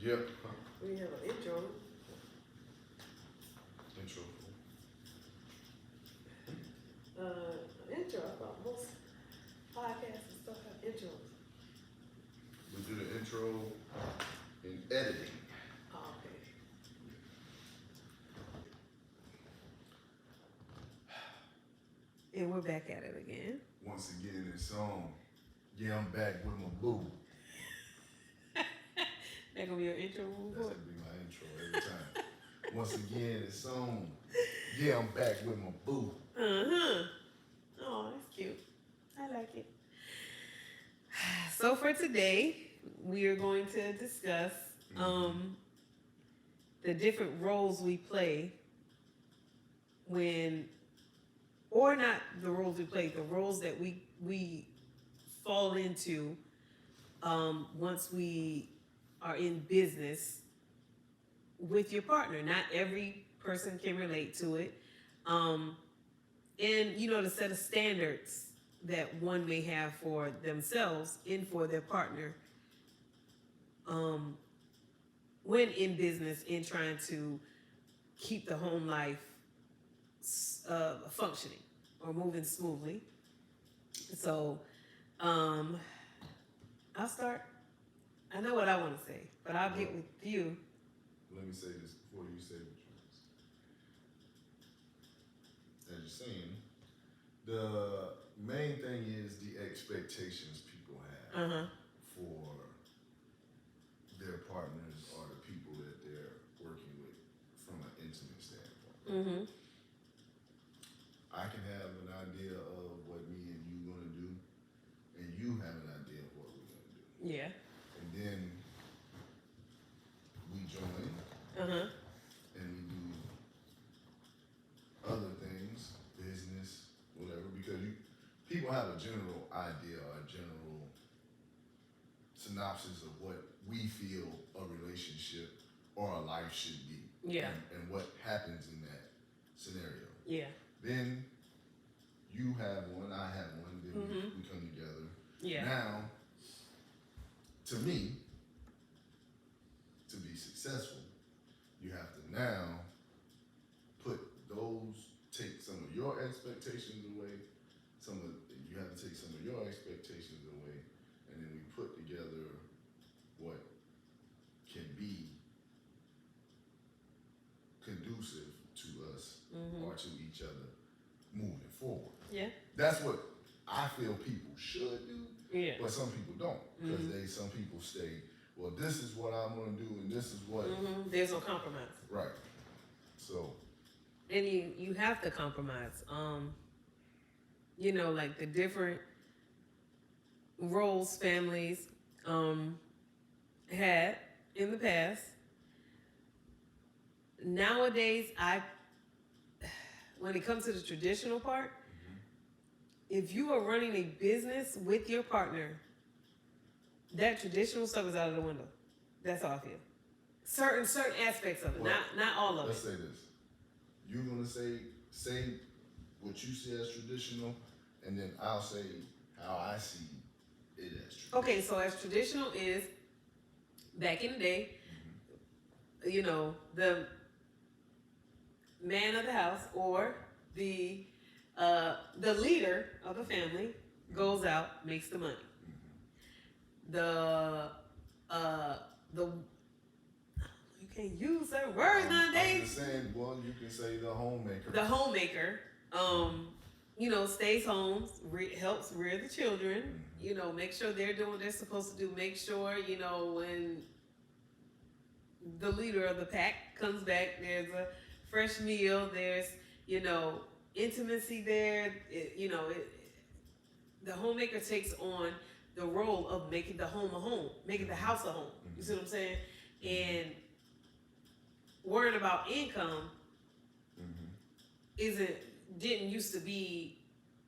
Yep. We have an intro. Intro. Intro. I thought most podcasts and stuff have intros. We do the intro in editing. Oh, okay. And we're back at it again. Once again, this song. Yeah, I'm back with my boo. That gonna be your intro That's report? gonna be my intro every time. Once again, this song. Yeah, I'm back with my boo. Uh-huh. Oh, that's cute. I like it. So for today, we are going to discuss the different roles we play when, or not the roles we play, the roles that we fall into once we are in business with your partner. Not every person can relate to it. And, the set of standards that one may have for themselves and for their partner when in business and trying to keep the home life functioning or moving smoothly. So I'll start. I know what I want to say, but I'll get with you. Let me say this before you say what you want. As you're saying, the main thing is the expectations people have for their partners or the people that they're working with from an intimate standpoint. I can have an idea of what me and you gonna do, and you have an idea of what we're gonna do. Yeah. And then we join and we do other things, business, whatever, because people have a general idea or a general synopsis of what we feel a relationship or a life should be. Yeah. And what happens in that scenario. Yeah. Then you have one, I have one, then we come together. Yeah. Now, to me, to be successful, you have to now take some of your expectations away, you have to take some of your expectations away, and then we put together what can be conducive to us or to each other moving forward. Yeah. That's what I feel people should do, Yeah. but some people don't, because some people say, well, this is what I'm going to do, and this is what. There's no compromise. Right. So. And you have to compromise. Like the different roles families had in the past. Nowadays, when it comes to the traditional part, if you are running a business with your partner, that traditional stuff is out of the window. That's how I feel. Certain aspects of it, Well, not all of it. Let's say this. You're gonna say what you see as traditional, and then I'll say how I see it as traditional. Okay, so as traditional is back in the day, the man of the house or the leader of the family goes out, makes the money. You can't use certain words nowadays. I'm just saying, well, you can say the homemaker. The homemaker, stays home, helps rear the children, make sure they're doing what they're supposed to do, make sure, when the leader of the pack comes back, there's a fresh meal, there's, intimacy there, the homemaker takes on the role of making the home a home, making the house a home. You see what I'm saying? And worrying about income didn't used to be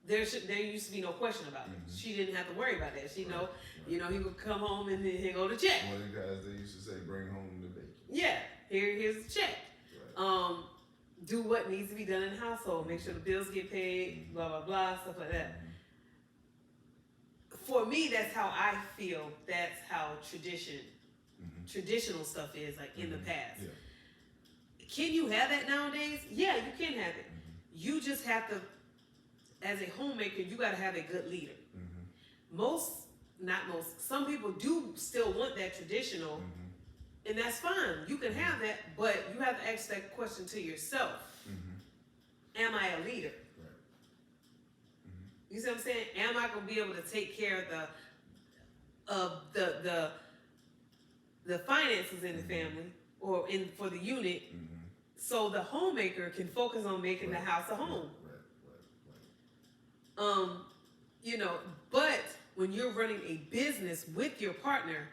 there used to be no question about it. She didn't have to worry about that. She he would come home and then he'd go to check. Well, you guys, they used to say, bring home the bacon. Yeah, here's the check. Right. Do what needs to be done in the household, make sure the bills get paid, blah blah blah, stuff like that. For me, that's how I feel. That's how traditional stuff is, like in the past. Yeah. Can you have that nowadays? Yeah, you can have it. You just have to, as a homemaker, you got to have a good leader. Some people do still want that traditional, and that's fine. You can have that, but you have to ask that question to yourself. Am I a leader? Right. You see what I'm saying? Am I going to be able to take care of the finances in the family or for the unit, so the homemaker can focus on making the house a home? Right. You know, but when you're running a business with your partner,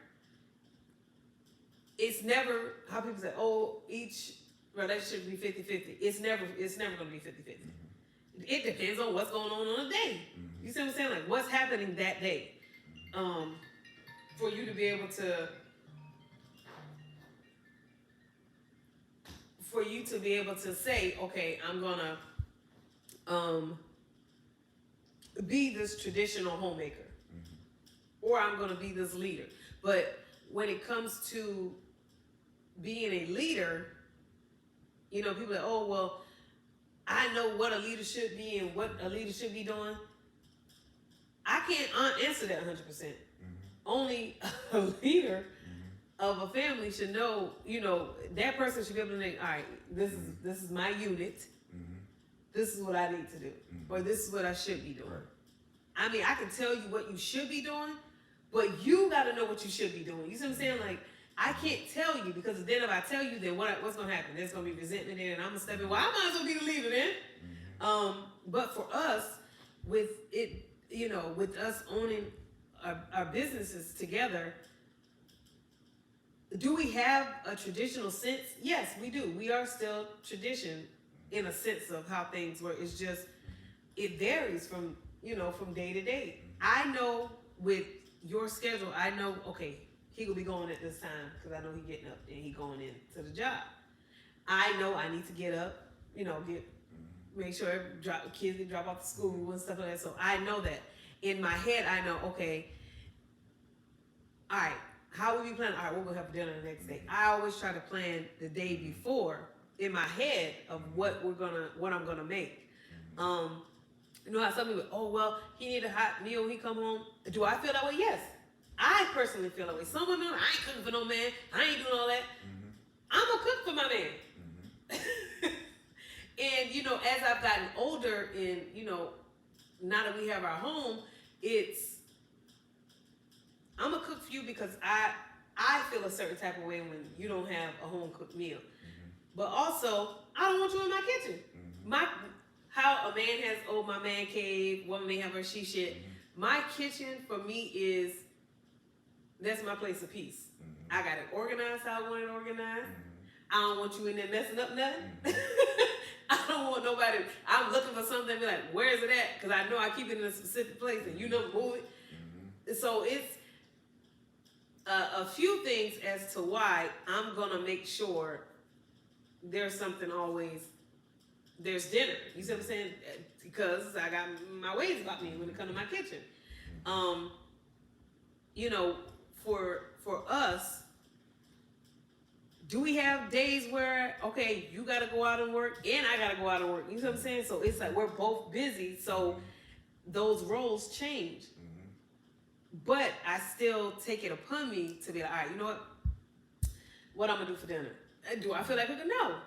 it's never how people say, oh, each relationship be 50-50. It's never going to be 50-50. It depends on what's going on the day. You see what I'm saying? Like what's happening that day. For you to be able to say, okay, I'm gonna be this traditional homemaker, or I'm gonna be this leader. But when it comes to being a leader, you know, people are, oh, well, I know what a leader should be and what a leader should be doing. I can't answer that 100%. Only a leader of a family should know, you know, that person should be able to think, all right, this is my unit. This is what I need to do. Or this is what I should be doing. Right. I mean, I can tell you what you should be doing, but you got to know what you should be doing. You see what I'm saying? Like, I can't tell you, because then if I tell you, then what's going to happen? There's going to be resentment there, and I'm going to step in. Well, I might as well be the leader then. But for us, with it, you know, with us owning our businesses together, do we have a traditional sense? Yes, we do. We are still tradition in a sense of how things work. It's just, it varies from day to day. I know with your schedule, I know, okay, he will be going at this time because I know he getting up and he going into the job. I know I need to get up, you know, make sure kids get dropped off to school and stuff like that. So I know that. In my head, I know, okay, all right, how will we plan? All right, we're going to have dinner the next day. I always try to plan the day before in my head of what I'm going to make. You know how some people, oh, well, he need a hot meal when he come home. Do I feel that way? Yes. I personally feel that way. Some women, I ain't cooking for no man. I ain't doing all that. I'm going to cook for my man. And, you know, as I've gotten older and, you know, now that we have our home, I'm going to cook for you because I feel a certain type of way when you don't have a home cooked meal. But also, I don't want you in my kitchen. How a man has, my man cave, woman may have her she shit. My kitchen for me that's my place of peace. I got it organized how I want it organized. I don't want you in there messing up nothing. I don't want nobody, I'm looking for something and be like, where is it at? Because I know I keep it in a specific place and you know move it. So it's a few things as to why I'm going to make sure there's something always, there's dinner. You see what I'm saying? Because I got my ways about me when it comes to my kitchen. You know, for us, do we have days where, okay, you got to go out and work and I got to go out and work? You see what I'm saying? So it's like we're both busy. So those roles change. But I still take it upon me to be like, all right, you know what I'm going to do for dinner? Do I feel like cooking? No.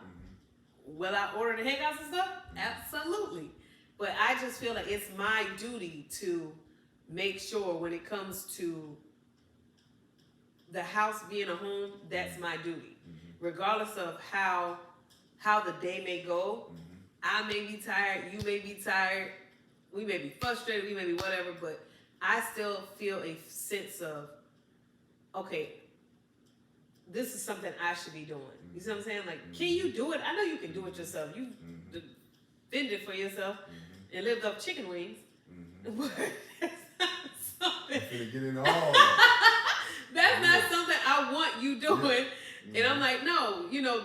Will I order the hangouts and stuff? Absolutely. But I just feel like it's my duty to make sure when it comes to the house being a home, that's my duty. Regardless of how the day may go, I may be tired, you may be tired, we may be frustrated, we may be whatever, but I still feel a sense of, okay, this is something I should be doing. You see what I'm saying? Like, can you do it? I know you can do it yourself. You fended for yourself and lived up chicken wings. But that's not something. I'm finna get into all that. That's not something I want you doing. And I'm like, no, you know,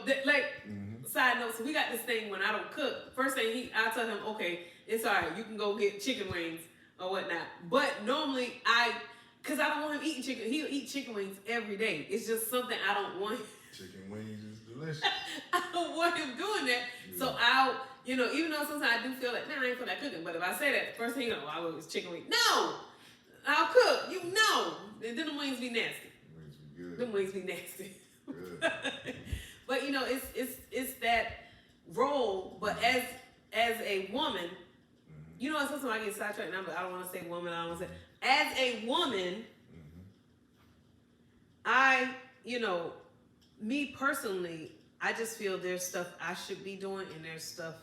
side note, so we got this thing when I don't cook. First thing I tell him, okay, it's all right, you can go get chicken wings or whatnot. But normally Cause I don't want him eating chicken. He'll eat chicken wings every day. It's just something I don't want. Chicken wings is delicious. I don't want him doing that. Yeah. So I'll, even though sometimes I do feel like, I ain't feel like cooking. But if I say that, first thing I will is chicken wings. No, I'll cook. And then the wings be nasty. Wings be good. Them wings be nasty. Good. But it's that role. But as a woman, sometimes I get sidetracked. And I don't want to say woman. I don't want to say as a woman. I me personally, I just feel there's stuff I should be doing and there's stuff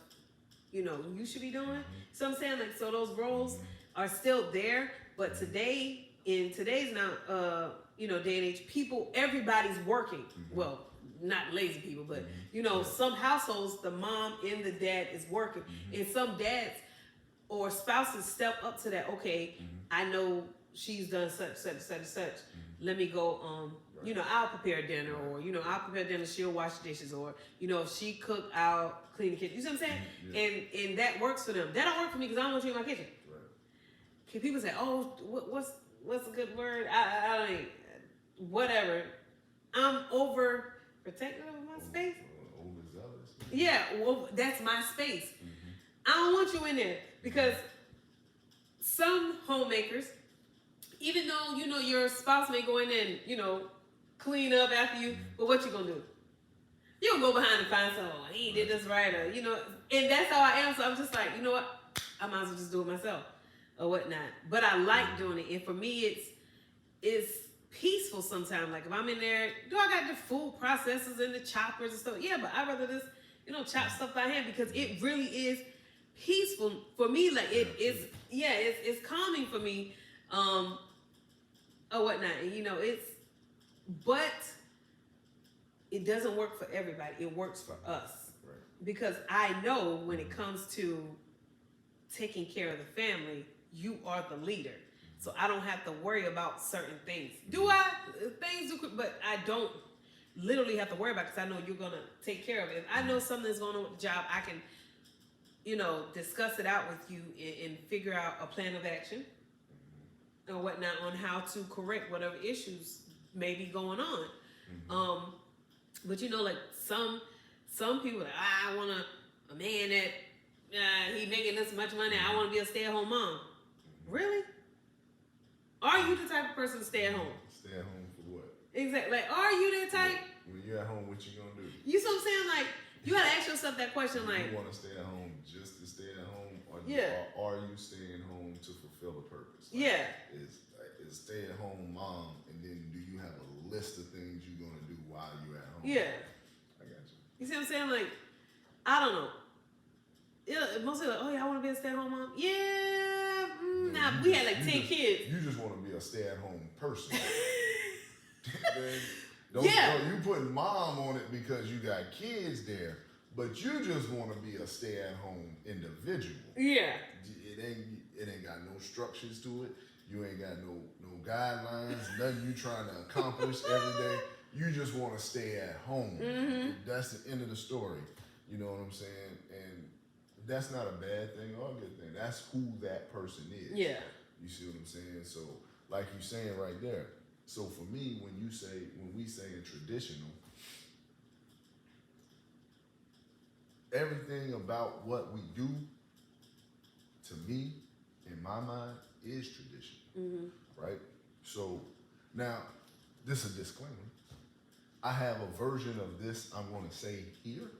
you should be doing. So I'm saying, like, so those roles are still there, but in today's now day and age, everybody's working. Well, not lazy people, but some households, the mom and the dad is working, and some dads or spouses step up to that. Okay, I know she's done such, let me go. I'll prepare dinner, or I'll prepare dinner. She'll wash the dishes, or if she cook, I'll clean the kitchen. You see what I'm saying? And that works for them. That don't work for me because I don't want you in my kitchen. Right. Can people say, "Oh, what's a good word?" I don't. Whatever. I'm over protective of my space. Overzealous. Yeah, well, that's my space. I don't want you in there because some homemakers, even though your spouse may go in there and clean up after you, but what you gonna do? You gonna go behind and find someone. He did this right, or and that's how I am. So I'm just like, you know what? I might as well just do it myself or whatnot. But I like doing it, and for me, it's peaceful sometimes. Like if I'm in there, I got the food processors and the choppers and stuff? Yeah, but I'd rather just chop stuff by hand because it really is peaceful for me. Like it's calming for me, or whatnot. And but it doesn't work for everybody. It works for us. Right. Because I know when it comes to taking care of the family, you are the leader. So I don't have to worry about certain things. Do I? But I don't literally have to worry about it because I know you're going to take care of it. If I know something's going on with the job, I can, discuss it out with you and figure out a plan of action or whatnot on how to correct whatever issues may be going on. But like some people, like, I want a man that he making this much money. I want to be a stay-at-home mom. Really? Are you the type of person to stay at home? Stay at home for what? Exactly. Like, are you that type? When you're at home, what you gonna do? You see what I'm saying? Like, you gotta ask yourself that question. Like, you want to stay at home just to stay at home, or are you staying home to fulfill a purpose? Like, is stay at home mom, and then do you have a list of things you're gonna do while you're at home? Yeah. I got you. You see what I'm saying? Like, I don't know. Yeah, mostly like, oh yeah, I want to be a stay-at-home mom. Yeah, nah, we had like 10 kids. You just want to be a stay-at-home person. Don't you putting mom on it because you got kids there, but you just want to be a stay-at-home individual. Yeah. It ain't got no structures to it. You ain't got no guidelines, nothing you trying to accomplish every day. You just want to stay at home. That's the end of the story. You know what I'm saying? And that's not a bad thing or a good thing. That's who that person is. Yeah. You see what I'm saying? So, like you're saying right there. So for me, when we say traditional, everything about what we do, to me, in my mind, is traditional. Right? So now, this is a disclaimer. I have a version of this I'm going to say here.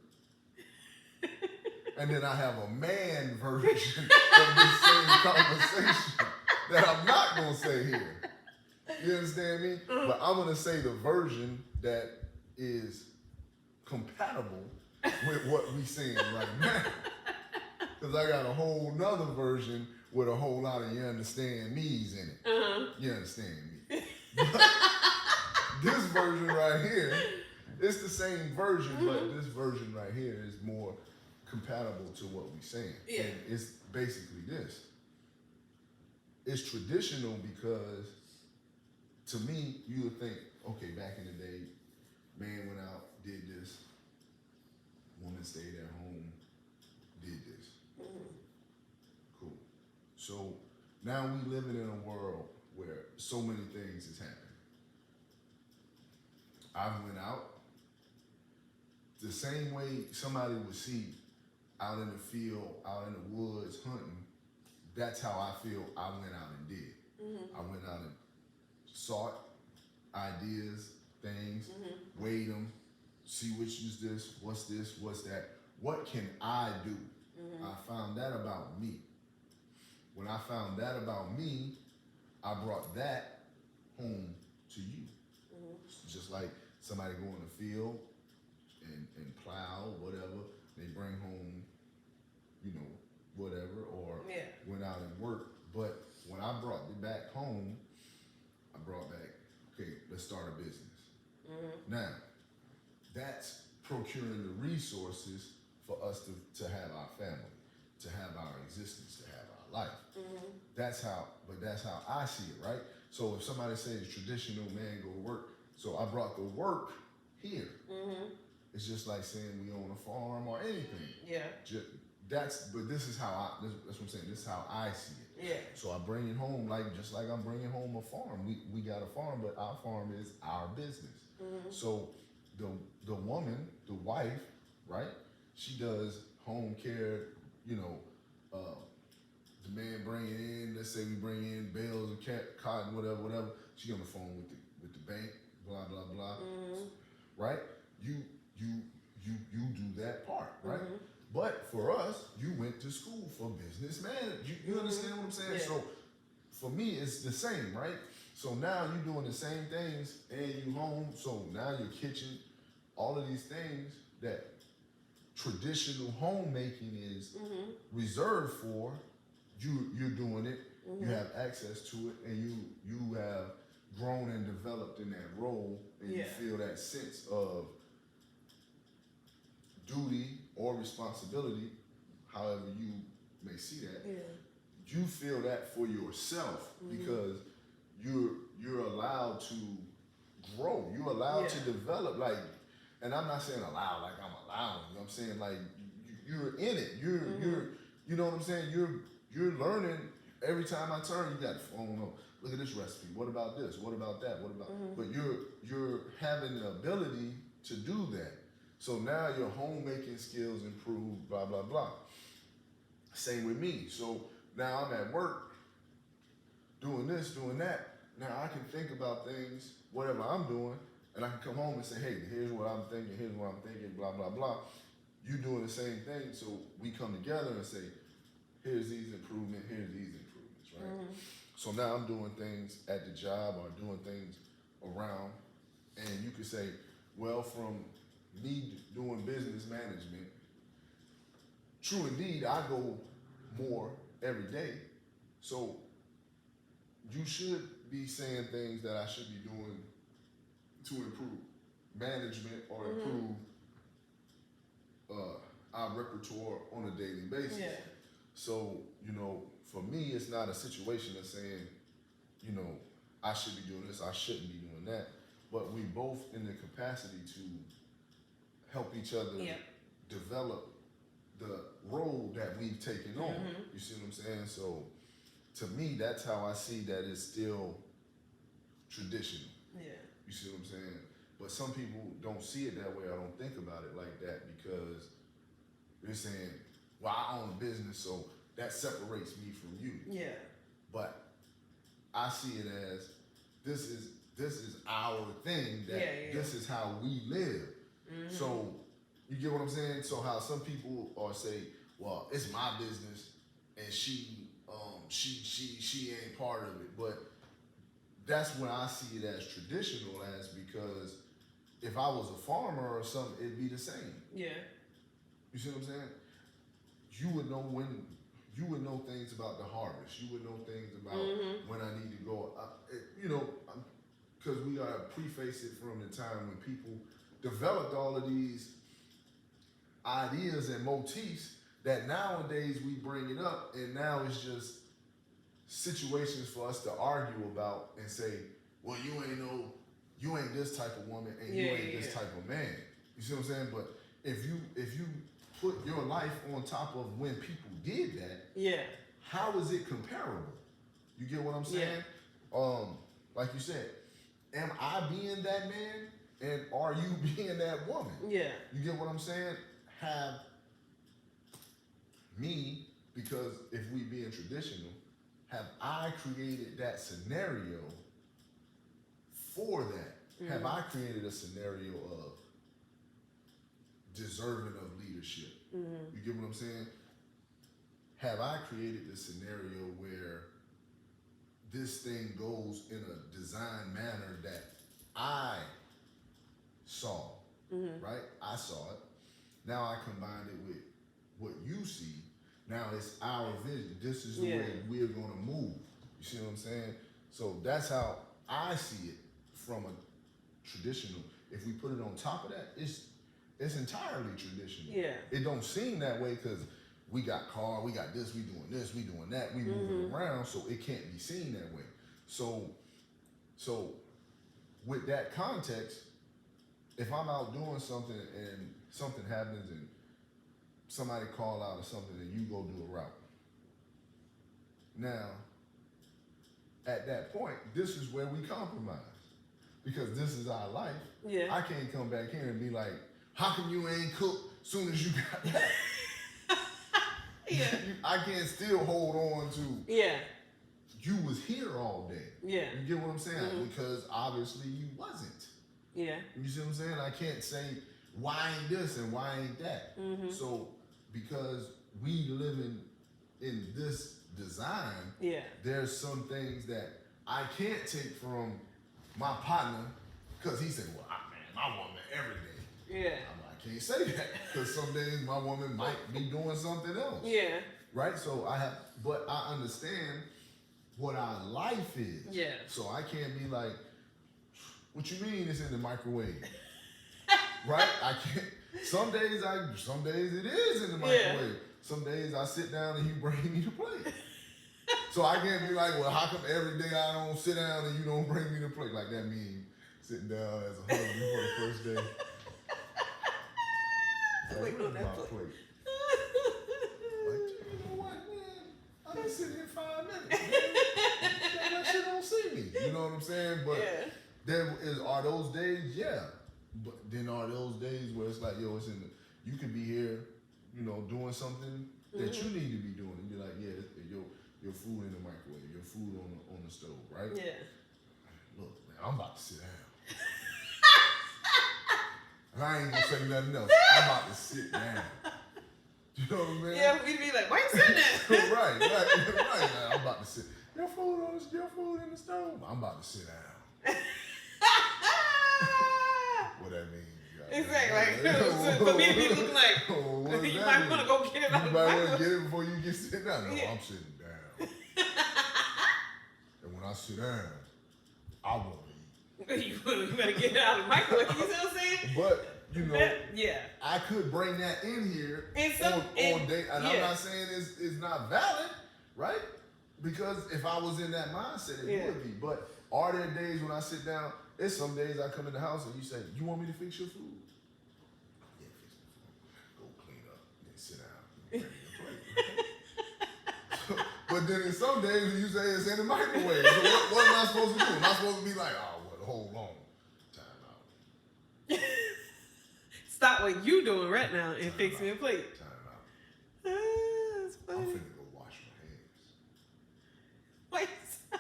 And then I have a man version of this same conversation that I'm not going to say here. You understand me? But I'm going to say the version that is compatible with what we saying right now. Because I got a whole nother version with a whole lot of you understand me's in it. You understand me? But this version right here, it's the same version, but this version right here is more compatible to what we're saying. Yeah. And it's basically this. It's traditional because, to me, you would think, okay, back in the day, man went out, did this, woman stayed at home, did this. Cool. So now we living in a world where so many things has happened. I went out the same way somebody would see out in the field, out in the woods hunting. That's how I feel I went out and did. I went out and sought ideas, things, weighed them, see which is this, what's that. What can I do? I found that about me. When I found that about me, I brought that home to you. Just like somebody go in the field and plow, whatever, they bring home, whatever, or went out and worked. But when I brought it back home, I brought back, okay, let's start a business. Now, that's procuring the resources for us to have our family, to have our existence, to have our life. That's how I see it, right? So if somebody says traditional, man, go to work. So I brought the work here. It's just like saying we own a farm or anything. But this is how that's what I'm saying. This is how I see it. So I bring it home just like I'm bringing home a farm. We got a farm, but our farm is our business. So the woman, the wife, right? She does home care. The man bring it in. Let's say we bring in bales of cotton, whatever. She on the phone with the bank, blah blah blah. Right? You do that part, right? But for us, you went to school for business management. You understand what I'm saying? So for me, it's the same, right? So now you're doing the same things and you home. So now your kitchen, all of these things that traditional homemaking is reserved for, you're doing it. You have access to it, and you have grown and developed in that role, and you feel that sense of duty or responsibility, however you may see that. You feel that for yourself because you're allowed to grow. You're allowed to develop. And I'm not saying allow like I'm allowing. I'm saying like you're in it. You know what I'm saying? You're learning every time I turn. You got the phone up. Look at this recipe. What about this? What about that? What about? But you're having the ability to do that. So now your homemaking skills improve. Blah blah blah. Same with me. So now I'm at work, doing this, doing that. Now I can think about things, whatever I'm doing, and I can come home and say, hey, here's what I'm thinking. Here's what I'm thinking. Blah blah blah. You doing the same thing. So we come together and say, here's these improvements. Here's these improvements. Right. So now I'm doing things at the job or doing things around, and you could say, well, from me doing business management, true indeed, I go more every day. So you should be saying things that I should be doing to improve management or improve our repertoire on a daily basis. So, for me, it's not a situation of saying, I should be doing this, I shouldn't be doing that. But we both in the capacity to help each other develop the role that we've taken on. You see what I'm saying? So to me, that's how I see that it's still traditional. You see what I'm saying? But some people don't see it that way. I don't think about it like that because they're saying, well, I own a business, so that separates me from you. But I see it as this is our thing, that this is how we live. So you get what I'm saying? So how some people say, well, it's my business and she ain't part of it. But that's when I see it as traditional as, because if I was a farmer or something, it'd be the same. You see what I'm saying? You would know things about the harvest. You would know things about when I need to go. Because we gotta preface it from the time when people developed all of these ideas and motifs that nowadays we bring it up, and now it's just situations for us to argue about and say, well, you ain't this type of woman and you ain't this type of man. You see what I'm saying? But if you put your life on top of when people did that, how is it comparable? You get what I'm saying? like you said, am I being that man, and are you being that woman? Yeah. You get what I'm saying? Have me, because if we being traditional, have I created that scenario for that? Have I created a scenario of deserving of leadership? You get what I'm saying? Have I created the scenario where this thing goes in a design manner that I saw, right? I saw it. Now I combine it with what you see. Now it's our vision. This is the way we're going to move. You see what I'm saying? So that's how I see it from a traditional. If we put it on top of that, it's entirely traditional. Yeah. It don't seem that way because we got car, we got this, we doing that, we moving around, so it can't be seen that way. So with that context, if I'm out doing something and something happens and somebody call out or something and you go do a route. Now, at that point, this is where we compromise. Because this is our life. Yeah. I can't come back here and be like, how come you ain't cooked soon as you got back? Yeah. I can't still hold on to you was here all day. Yeah. You get what I'm saying? Because obviously you wasn't. Yeah. You see what I'm saying? I can't say why ain't this and why ain't that. So because we live in this design, there's some things that I can't take from my partner because he said, well, man, my woman every day. Yeah. I can't say that because some days my woman might be doing something else. Yeah. Right? So but I understand what our life is. Yeah. So I can't be like, what you mean it's in the microwave? Right? I can't. Some days it is in the microwave. Some days I sit down and you bring me the plate. So I can't be like, well, how come every day I don't sit down and you don't bring me the plate? Like that means sitting down as a husband for the first day. Like, Waiting on that plate. plate. Like, you know what, man? I've been sitting here 5 minutes. Man. That shit don't see me. You know what I'm saying? But are those days? Yeah. But then are those days where it's like, yo, you could be here, doing something that you need to be doing, and be like, yeah, your food in the microwave, your food on the stove, right? Yeah. Look, man, I'm about to sit down. And I ain't gonna say nothing else. I'm about to sit down. You know what I mean? Yeah, we'd be like, why you sitting there? right. Like, I'm about to sit. Your food in the stove. I'm about to sit down. What that means? Exactly. So for me to be looking like, you might want to go get it out of the You might microwave. want to get it before you get sit down. No, I'm sitting down. And when I sit down, I want to eat. You better get it out of the microwave. You see what I'm saying? But, I could bring that in here on day. And I'm not saying it's not valid, right? Because if I was in that mindset, it would be. But are there days when I sit down? There's some days I come in the house and you say, you want me to fix your food? Yeah, fix my food. Go clean up and sit down. Bring me a plate. But then in some days you say it's in the microwave. So what am I supposed to do? Am I supposed to be like, oh, well, hold on. Time out. Stop what you doing right now and fix me a plate. Time out. That's I'm funny. finna go wash my hands. Wait. I'm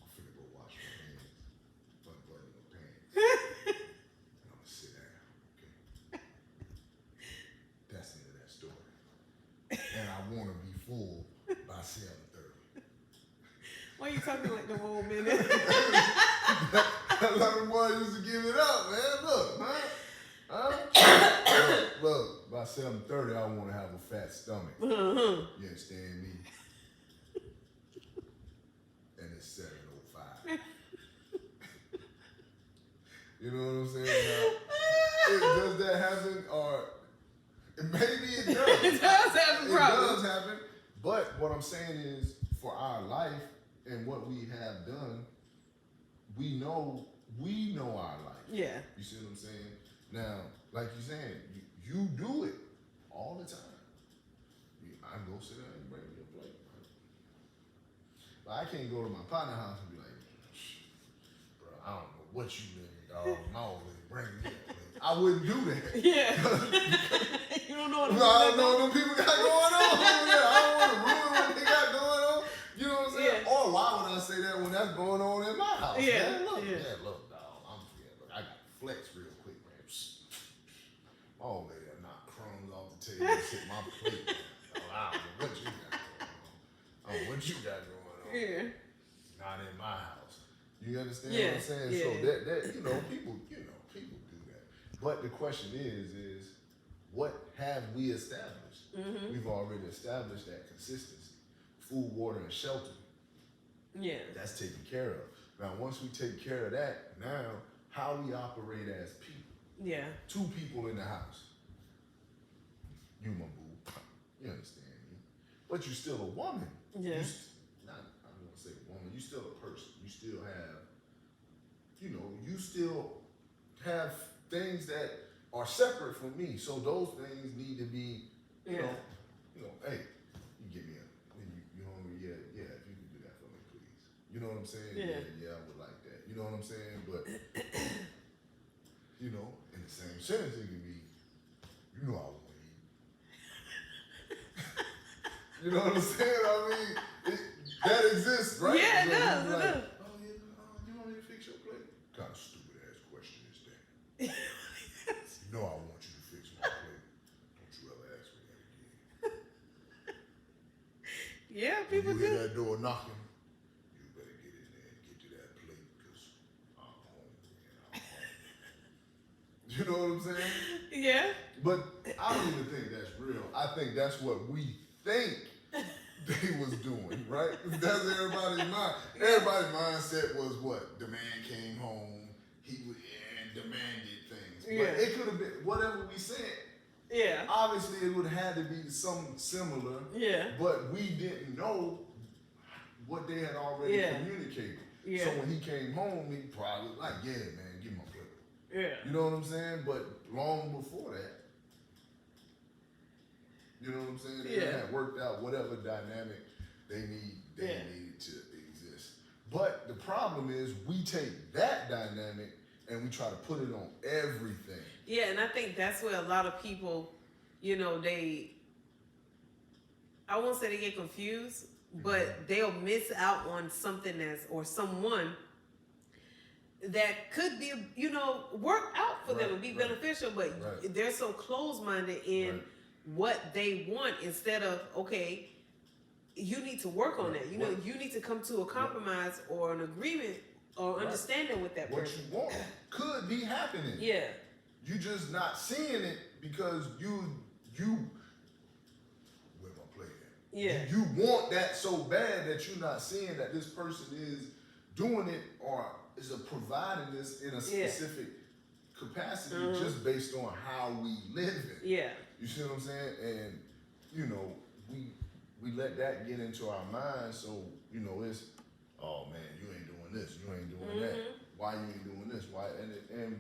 finna go wash my hands. Unbutton my pants. And I'm gonna sit down, okay? That's the end of that story. And I wanna be full by 7:30. Why you talking like the old man? A lot of boys used to give it up, man. Look, man. Look, by 7:30, I want to have a fat stomach. You understand me? And it's 7:05. You know what I'm saying? Now, does that happen? Or maybe it does. It does happen, It does happen. But what I'm saying is, for our life and what we have done, we know our life. Yeah. You see what I'm saying? Now, like you're saying, you do it all the time. I go sit down and bring me a plate. Right? But I can't go to my partner's house and be like, bro, I don't know what you living, dog. My old lady bring me that plate. I wouldn't do that. Yeah. You don't know what I don't know what them people got going on. I don't want to ruin what they got going on. You know what I'm saying? Yeah. Or why would I say that when that's going on in my house? Yeah. Man, look, Yeah. man, look, dog. Look, I got flex real quick, man. My old lady knocked crumbs off the table and hit my plate. Dog, I don't know what you got going on. I don't know what you got going on. Yeah. Not in my house. You understand Yeah. what I'm saying? Yeah. So that people do that. But the question is what have we established? Mm-hmm. We've already established that consistency. Food, water, and shelter. Yeah. That's taken care of. Now, once we take care of that, now how we operate as people. Yeah. 2 people in the house. You, my boo. You understand me? But you're still a woman. Yeah. I don't want to say woman. You're still a person. You still have, you still have things that are separate from me. So those things need to be, you know, hey, you give me you hungry? Yeah, if you can do that for me, please. You know what I'm saying? Yeah. I would like that. You know what I'm saying? But, in the same sentence, it can be, I want to eat. You know what I'm saying? I mean, that exists, right? Yeah, it So does. you It like, does. oh, yeah, you want me to fix your plate? What kind of stupid ass question is that? I want you to fix my plate. Don't you ever ask me that again. Yeah, When people you hear do. that door knocking, you better get in there and get to that plate because I'm hungry and I'm hungry. You know what I'm saying? Yeah. But I don't even think that's real. I think that's what we think they was doing, right? That's everybody's mind. Everybody's mindset was what? The man came home, he would and demanded things. But Yeah. it could have been whatever we said. Yeah. Obviously, it would have had to be something similar. Yeah. But we didn't know what they had already communicated. Yeah. So when he came home, he probably was like, yeah, man, give me my plate. Yeah. You know what I'm saying? But long before that, you know what I'm saying? They had worked out whatever dynamic they needed to exist. But the problem is we take that dynamic and we try to put it on everything. Yeah, and I think that's where a lot of people, I won't say they get confused, but they'll miss out on something or someone that could be, work out for them and be beneficial, but they're so close-minded in what they want instead of, okay, you need to work on that. You need to come to a compromise or an agreement or understanding with that person. What you want could be happening. Yeah. You just not seeing it because you where my plate at? Yeah. You want that so bad that you're not seeing that this person is doing it or is providing this in a specific capacity just based on how we live it. Yeah. You see what I'm saying? And we let that get into our minds, so it's, oh man, you ain't doing this, you ain't doing that. Why you ain't doing this? Why? And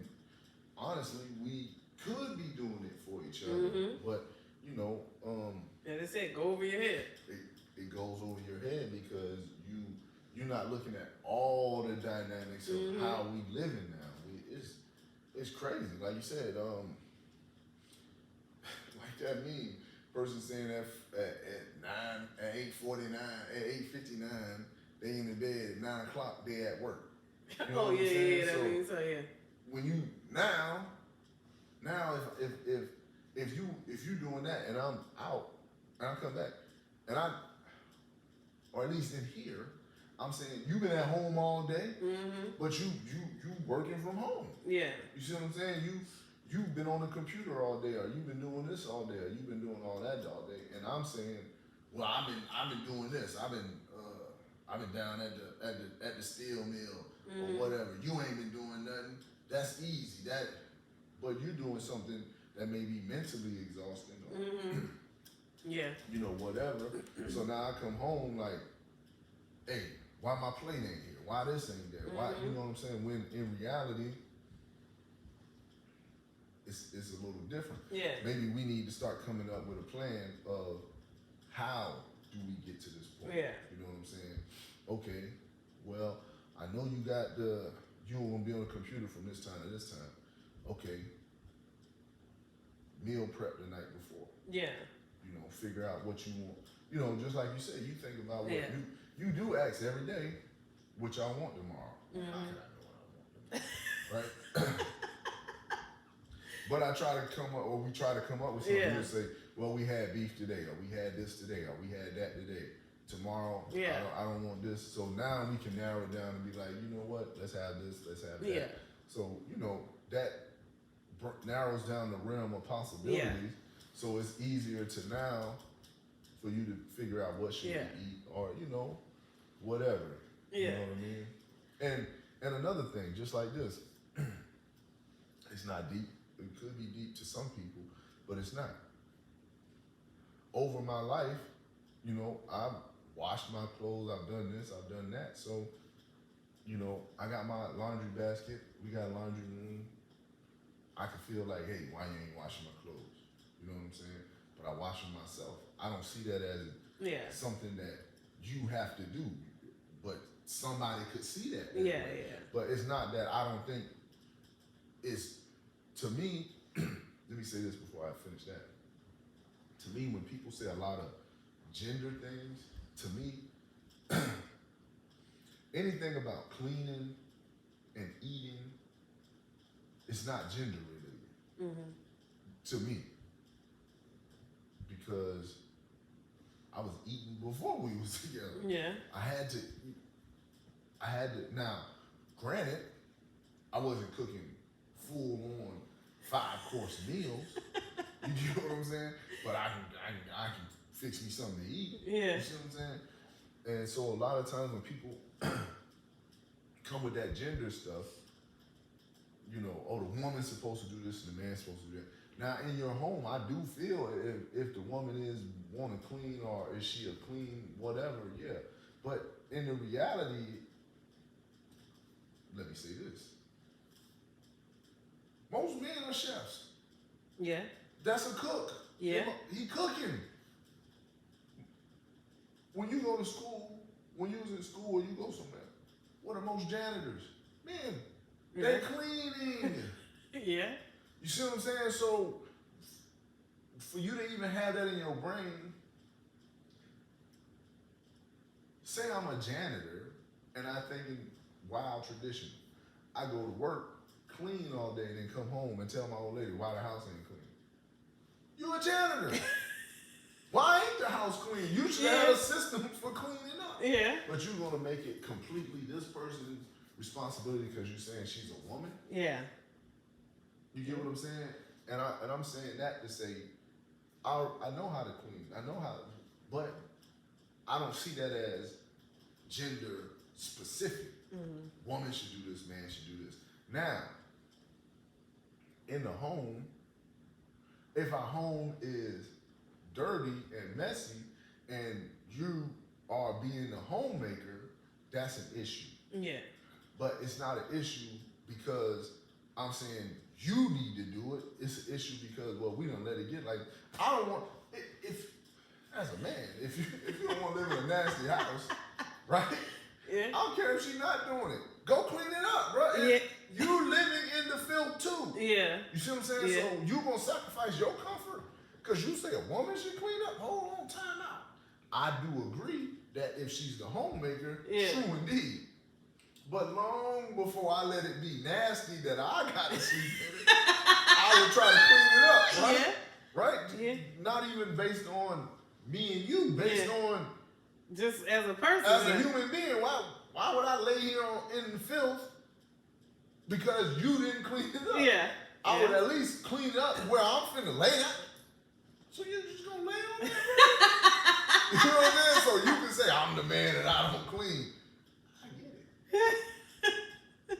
honestly, we could be doing it for each other, but and they said, go over your head. It goes over your head because you're not looking at all the dynamics of how we living now. It's crazy, like you said. Like that meme, person saying that at 8:49, at 8:59, they in the bed. At 9 o'clock, they at work. You know what I'm saying? That means so. Yeah. When you now if you doing that and I'm out and I come back and or at least in here, I'm saying you've been at home all day, but you working from home. Yeah. You see what I'm saying? You've been on the computer all day, or you've been doing this all day, or you've been doing all that all day. And I'm saying, well, I've been doing this. I've been down at the steel mill or whatever. You ain't been doing nothing. That's easy. But you're doing something that may be mentally exhausting or whatever. So now I come home like, hey, why my plate ain't here? Why this ain't there? Why, you know what I'm saying? When in reality, it's a little different. Yeah. Maybe we need to start coming up with a plan of how do we get to this point. Yeah. You know what I'm saying? Okay, well, I know you got you don't want to be on the computer from this time to this time. Okay, meal prep the night before. Yeah. You know, figure out what you want. You know, just like you said, you think about what Yeah. you do ask every day, what y'all want tomorrow. Mm-hmm. How can I know what I want tomorrow? Right? But I try to come up, or we try to come up with something. Yeah. We'll say, well, we had beef today, or we had this today, or we had that today. Tomorrow, Yeah. I don't want this. So now we can narrow it down and be like, you know what? Let's have this. Let's have that. Yeah. So you know that narrows down the realm of possibilities. Yeah. So it's easier to now for you to figure out what should Yeah. we eat, or you know, whatever. Yeah. You know what I mean? And another thing, just like this, it's not deep. It could be deep to some people, but it's not. Over my life, you know, I've washed my clothes, I've done this, I've done that. So, you know, I got my laundry basket, we got a laundry room. I can feel like, hey, why you ain't washing my clothes? You know what I'm saying? But I wash them myself. I don't see that as something that you have to do, but somebody could see that. Yeah. But it's not that. I don't think it's, to me, let me say this before I finish that. To me, when people say a lot of gender things, to me, anything about cleaning and eating, it's not gender related. Mm-hmm. To me. Because I was eating before we was together. Yeah. I had to, now, granted, I wasn't cooking full on 5-course meals. You get what I'm saying? But I can fix me something to eat. Yeah. You see what I'm saying? And so a lot of times when people come with that gender stuff, you know, oh, the woman's supposed to do this and the man's supposed to do that. Now, in your home, I do feel if the woman is want to clean or is she a clean whatever, yeah. But in the reality, let me say this. Most men are chefs. Yeah. That's a cook. Yeah. He cooking. When you go to school, when you was in school or you go somewhere, what are most janitors? Men. They're cleaning. Yeah. You see what I'm saying? So, for you to even have that in your brain, say I'm a janitor, and I think in wild tradition, I go to work, clean all day, and then come home and tell my old lady why the house ain't clean. You a janitor. Why ain't the house clean? You should have a system for cleaning up. Yeah. But you're gonna make it completely this person's responsibility because you're saying she's a woman? Yeah. You get what I'm saying? And I'm saying that to say, I know how to clean. I know how, but I don't see that as gender specific. Mm-hmm. Woman should do this, man should do this. Now, in the home, if our home is dirty and messy and you are being the homemaker, that's an issue. Yeah. But it's not an issue because I'm saying you need to do it. It's an issue because, well, we don't let it get like, I don't want, if as a man, if you don't want to live in a nasty house, right? Yeah. I don't care if she's not doing it. Go clean it up, bro. Yeah. You living in the filth too. Yeah. You see what I'm saying? Yeah. So you gonna sacrifice your comfort because you say a woman should clean up? Hold on, time out. I do agree that if she's the homemaker, Yeah. true indeed. But long before I let it be nasty that I gotta sleep in it, I would try to clean it up, right? Yeah. Right? Yeah. Not even based on me and you, based on Just as a person. as a human being. Why would I lay here in the filth because you didn't clean it up? Yeah. I would at least clean it up where I'm finna lay down. So you're just gonna lay on there, bro? You know what I'm saying? So you can say I'm the man and I don't clean. I get it.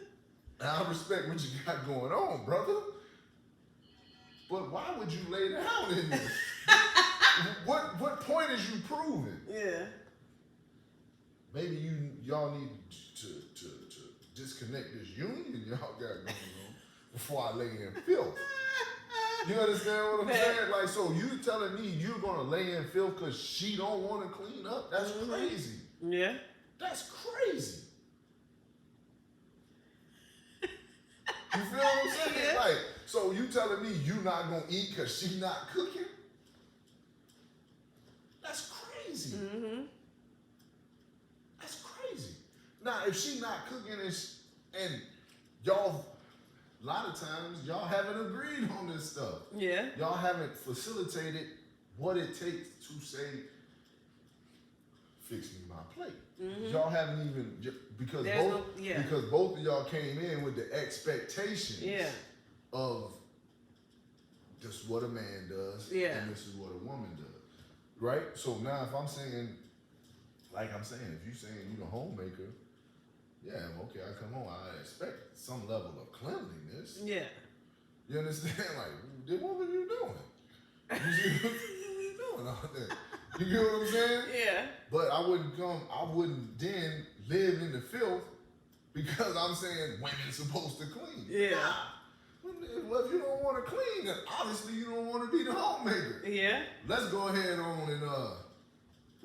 And I respect what you got going on, brother. But why would you lay down in this? What point is you proving? Yeah. Maybe y'all need to disconnect this union y'all got going on before I lay in filth. You understand what I'm saying? Like, so you telling me you're gonna lay in filth because she don't want to clean up? That's crazy. Yeah. That's crazy. You feel what I'm saying? Yeah. Like, so you telling me you not gonna eat because she not cooking? That's crazy. Mm-hmm. That's crazy. Now, if she not cooking and y'all, a lot of times y'all haven't agreed on this stuff. Yeah. Y'all haven't facilitated what it takes to say, fix me my plate. Mm-hmm. Y'all haven't even because There's both because both of y'all came in with the expectations of this is what a man does and this is what a woman does, right? So now if I'm saying, like I'm saying, if you saying you the homemaker, yeah, okay, I come home, I expect some level of cleanliness. Yeah. You understand? Like, then what were you doing? You see what you doing all that? You get what I'm saying? Yeah. But I wouldn't then live in the filth because I'm saying women's supposed to clean. Yeah. Nah. Well, if you don't want to clean, then obviously you don't want to be the homemaker. Yeah. Let's go ahead on and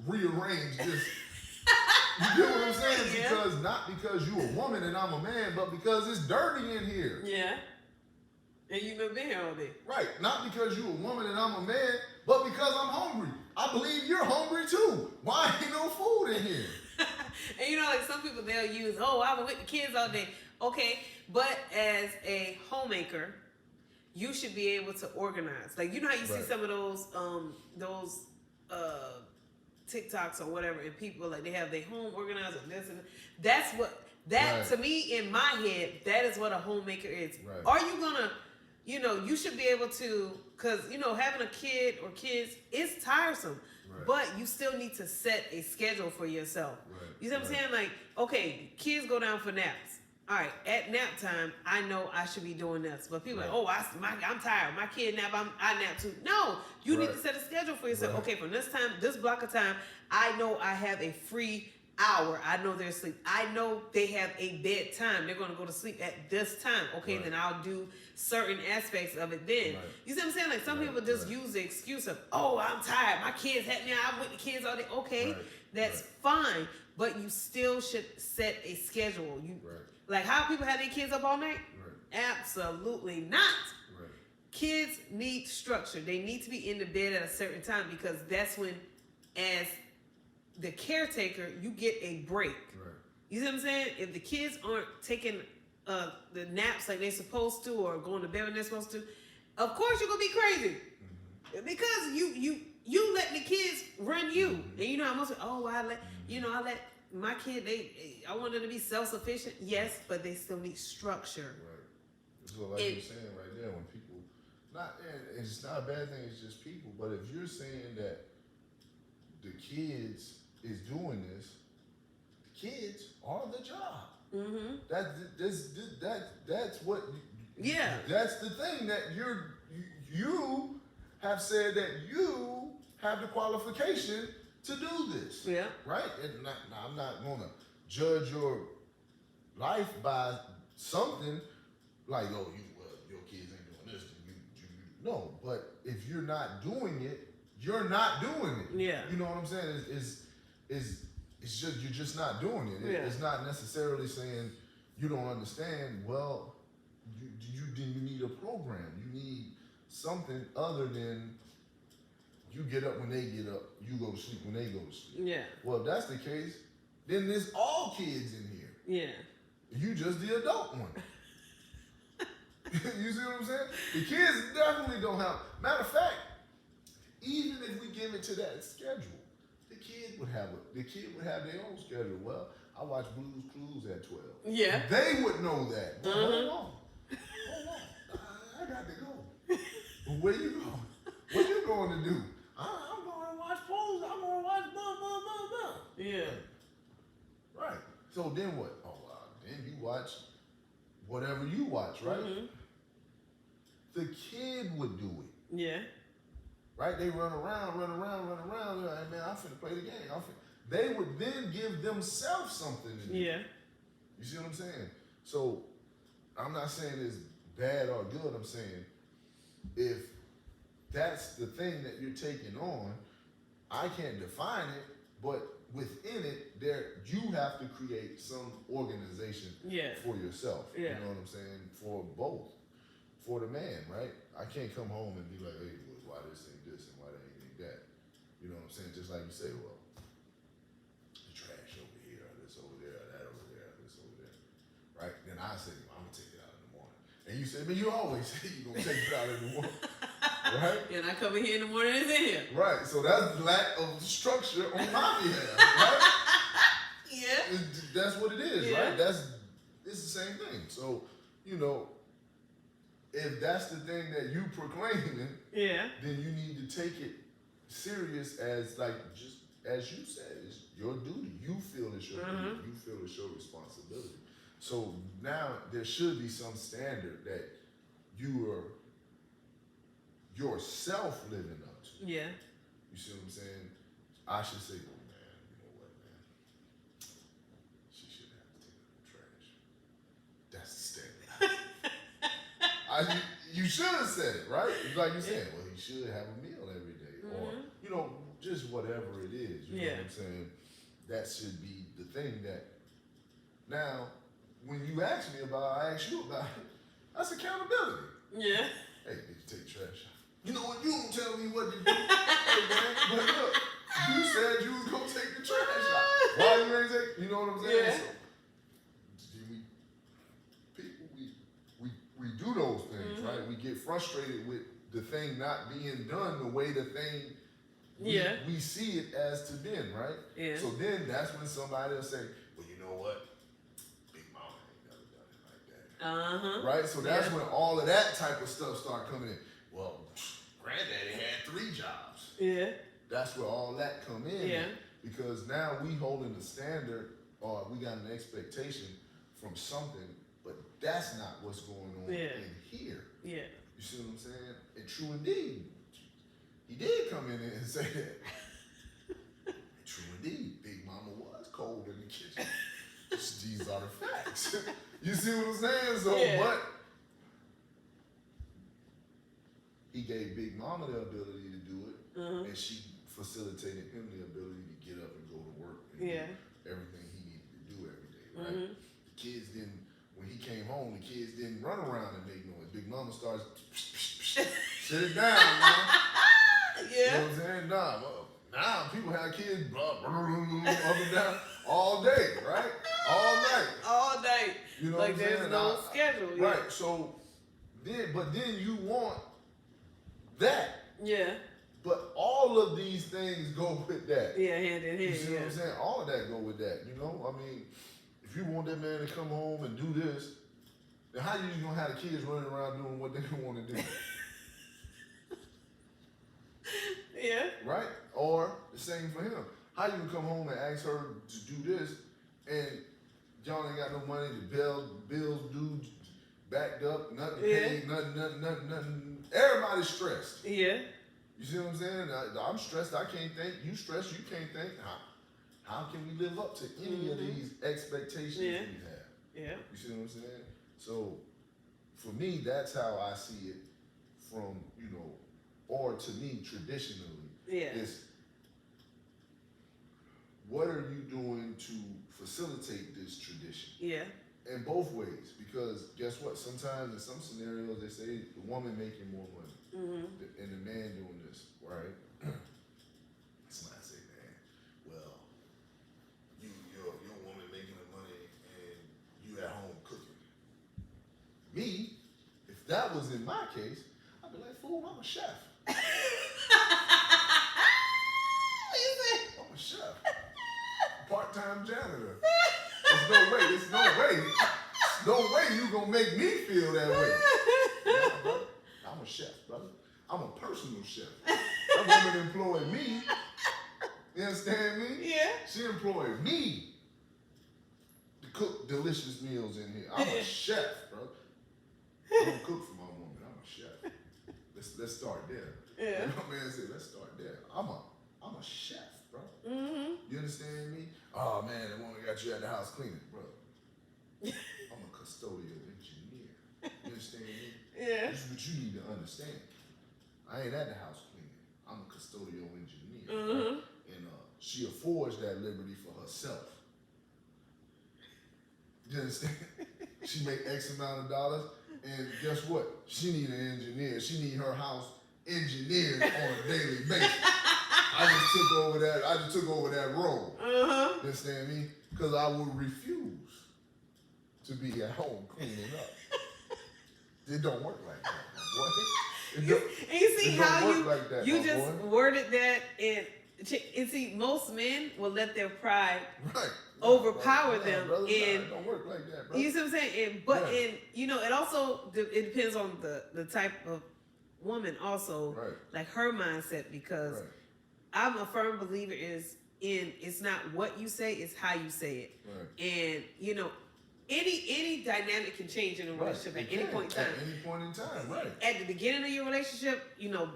rearrange this. You get what I'm saying? Yeah. Because not because you a woman and I'm a man, but because it's dirty in here. Yeah. And you've been here all day. Right. Not because you a woman and I'm a man, but because I'm hungry. I believe you're hungry too. Why ain't no food in here? And you know, like some people, they'll use, oh, I was with the kids all day. Okay, but as a homemaker, you should be able to organize. Like, you know how you see some of those TikToks or whatever, and people, like, they have their home organized and this and that. That's what, to me, in my head, that is what a homemaker is. Right. Are you gonna, you should be able to, because, having a kid or kids is tiresome. Right. But you still need to set a schedule for yourself. Right. You see what I'm saying? Like, okay, kids go down for naps. All right, at nap time, I know I should be doing this. But people are like, oh, I'm tired. My kid nap, I nap too. No, you need to set a schedule for yourself. Okay, from this time, this block of time, I know I have a free hour. I know they're asleep. I know they have a bedtime. They're going to go to sleep at this time. Okay, then I'll do certain aspects of it then. You see what I'm saying? Like, some people just use the excuse of, oh, I'm tired. My kids had me. I'm with the kids all day. Okay, that's fine. But you still should set a schedule. Like, how people have their kids up all night? Absolutely not. Kids need structure. They need to be in the bed at a certain time because that's when, as the caretaker, you get a break. You see what I'm saying? If the kids aren't taking the naps like they're supposed to or going to bed when they're supposed to, of course you're gonna be crazy because you let the kids run you. And how most I let my kid, I want them to be self-sufficient. Yes, but they still need structure. So like you're saying right there, when people, it's not a bad thing, it's just people. But if you're saying that the kids is doing this, the kids are the job. Mm-hmm. That's what. That's the thing that you have said that you have the qualification to do this. Yeah. Right. And I'm not gonna judge your life by something like, oh, your kids ain't doing this. No, but if you're not doing it, you're not doing it. Yeah. You know what I'm saying? It's just you're just not doing it. It's not necessarily saying you don't understand. Well, you need a program. You need something other than you get up when they get up, you go to sleep when they go to sleep. Yeah. Well, if that's the case, then there's all kids in here. Yeah. You just the adult one. You see what I'm saying? The kids definitely don't have. Matter of fact, even if we give it to that schedule, the kid would have their own schedule. Well, I watch Blue's Clues at 12. Yeah. They would know that. But hold on. I got to go. But where you going? What you going to do? I'm going to watch Pose. I'm going to watch blah, blah, blah, blah. Yeah. Right. So then what? Oh, then you watch whatever you watch, right? Mm-hmm. The kid would do it. Yeah. Right? They run around. They're like, man, I'm finna play the game. They would then give themselves something to do. Yeah. You see what I'm saying? So I'm not saying it's bad or good. I'm saying if that's the thing that you're taking on, I can't define it, but within it, you have to create some organization for yourself. Yeah. You know what I'm saying? For both. For the man, right? I can't come home and be like, hey, well, why this ain't this and why that ain't that? You know what I'm saying? Just like you say, well, the trash over here, this over there, that over there, this over there. Right? Then I say, well, I'm gonna take it out in the morning. And you say, but you always say you're gonna take it out in the morning. Right? And I come in here in the morning and it's in here. Right. So that's lack of structure on my behalf, right? Yeah. That's what it is, right? It's the same thing. So, you know, if that's the thing that you proclaiming, then you need to take it serious as like just as you said, it's your duty. You feel it's your duty. You feel it's your responsibility. So now there should be some standard that you are yourself living up to. Yeah. You see what I'm saying? I should say, well, man, you know what, man? She shouldn't have to take out the trash. That's the standard. You should have said it, right? Like you said, well, he should have a meal every day. Or, you know, just whatever it is. You know what I'm saying? That should be the thing that, now, when you ask me about it, I ask you about it, that's accountability. Yeah. Hey, did you take the trash out? You know what? You don't tell me what to do. Hey, man, but look, you said you was going to take the trash out. Why you ain't take, you know what I'm saying? Yeah. So, we do those things, right? We get frustrated with the thing not being done the way the thing, we see it as to been, right? Yeah. So then that's when somebody will say, well, you know what? Big Mama ain't never done it like that. Right? So that's when all of that type of stuff start coming in. Well, Granddaddy had 3 jobs. Yeah. That's where all that come in. Yeah. Because now we holding the standard, or we got an expectation from something, but that's not what's going on in here. Yeah. You see what I'm saying? And true indeed, he did come in and say that. True indeed, Big Mama was cold in the kitchen. These are the facts. You see what I'm saying? So, but he gave Big Mama the ability to do it, and she facilitated him the ability to get up and go to work and do everything he needed to do every day, right? The kids didn't, when he came home, the kids didn't run around and make noise. Big Mama starts, sit it down, man. You know what I'm saying? Now people have kids up and down all day, right? All night. All night. You know like what I'm saying? there's no schedule. Right. So then you want that. Yeah. But all of these things go with that. Yeah, hand in hand. You see what I'm saying? All of that go with that. You know, I mean, if you want that man to come home and do this, then how you gonna have the kids running around doing what they want to do? Yeah. Right? Or the same for him. How you gonna come home and ask her to do this, and y'all ain't got no money, the bills due, backed up, nothing paid, nothing. Everybody's stressed. Yeah. You see what I'm saying? I'm stressed. I can't think. You stressed. You can't think. How can we live up to any of these expectations we have? Yeah. You see what I'm saying? So, for me, that's how I see it from, or to me, traditionally. Yeah. Is what are you doing to facilitate this tradition? Yeah. In both ways. Because guess what? Sometimes in some scenarios, they say the woman making more money. And the man doing this, right? Somebody say, man, well, your woman making the money and you at home cooking. Me, if that was in my case, I'd be like, fool, I'm a chef. What you say? I'm a chef. Part-time janitor. There's no way you gonna make me feel that way. Yeah, brother. I'm a chef, brother. I'm a personal chef. That woman employed me. You understand me? Yeah. She employed me to cook delicious meals in here. I'm a chef, bro. I don't cook for my woman. I'm a chef. Let's start there. Yeah. My man said, let's start there. I'm a chef, bro. You understand me? Oh man, the woman got you at the house cleaning, bro. I'm a custodial engineer. You understand me? Yeah. This is what you need to understand. I ain't at the house cleaning. I'm a custodial engineer. Right? And she affords that liberty for herself. You understand? She make X amount of dollars, and guess what? She need an engineer. She need her house engineered on a daily basis. I just took over that role. You understand me? Because I would refuse to be at home cleaning up. It don't work like that, boy. And you see how you just boy. worded that, and see, most men will let their pride Right. overpower them, brother, and it don't work like that, brother. you see what I'm saying? And you know, it also it depends on the type of woman also, Right. like her mindset, because Right. I'm a firm believer it's not what you say, it's how you say it. Right. And you know, any dynamic can change in a relationship at any point in time. At any point in time, right. At the beginning of your relationship, you know,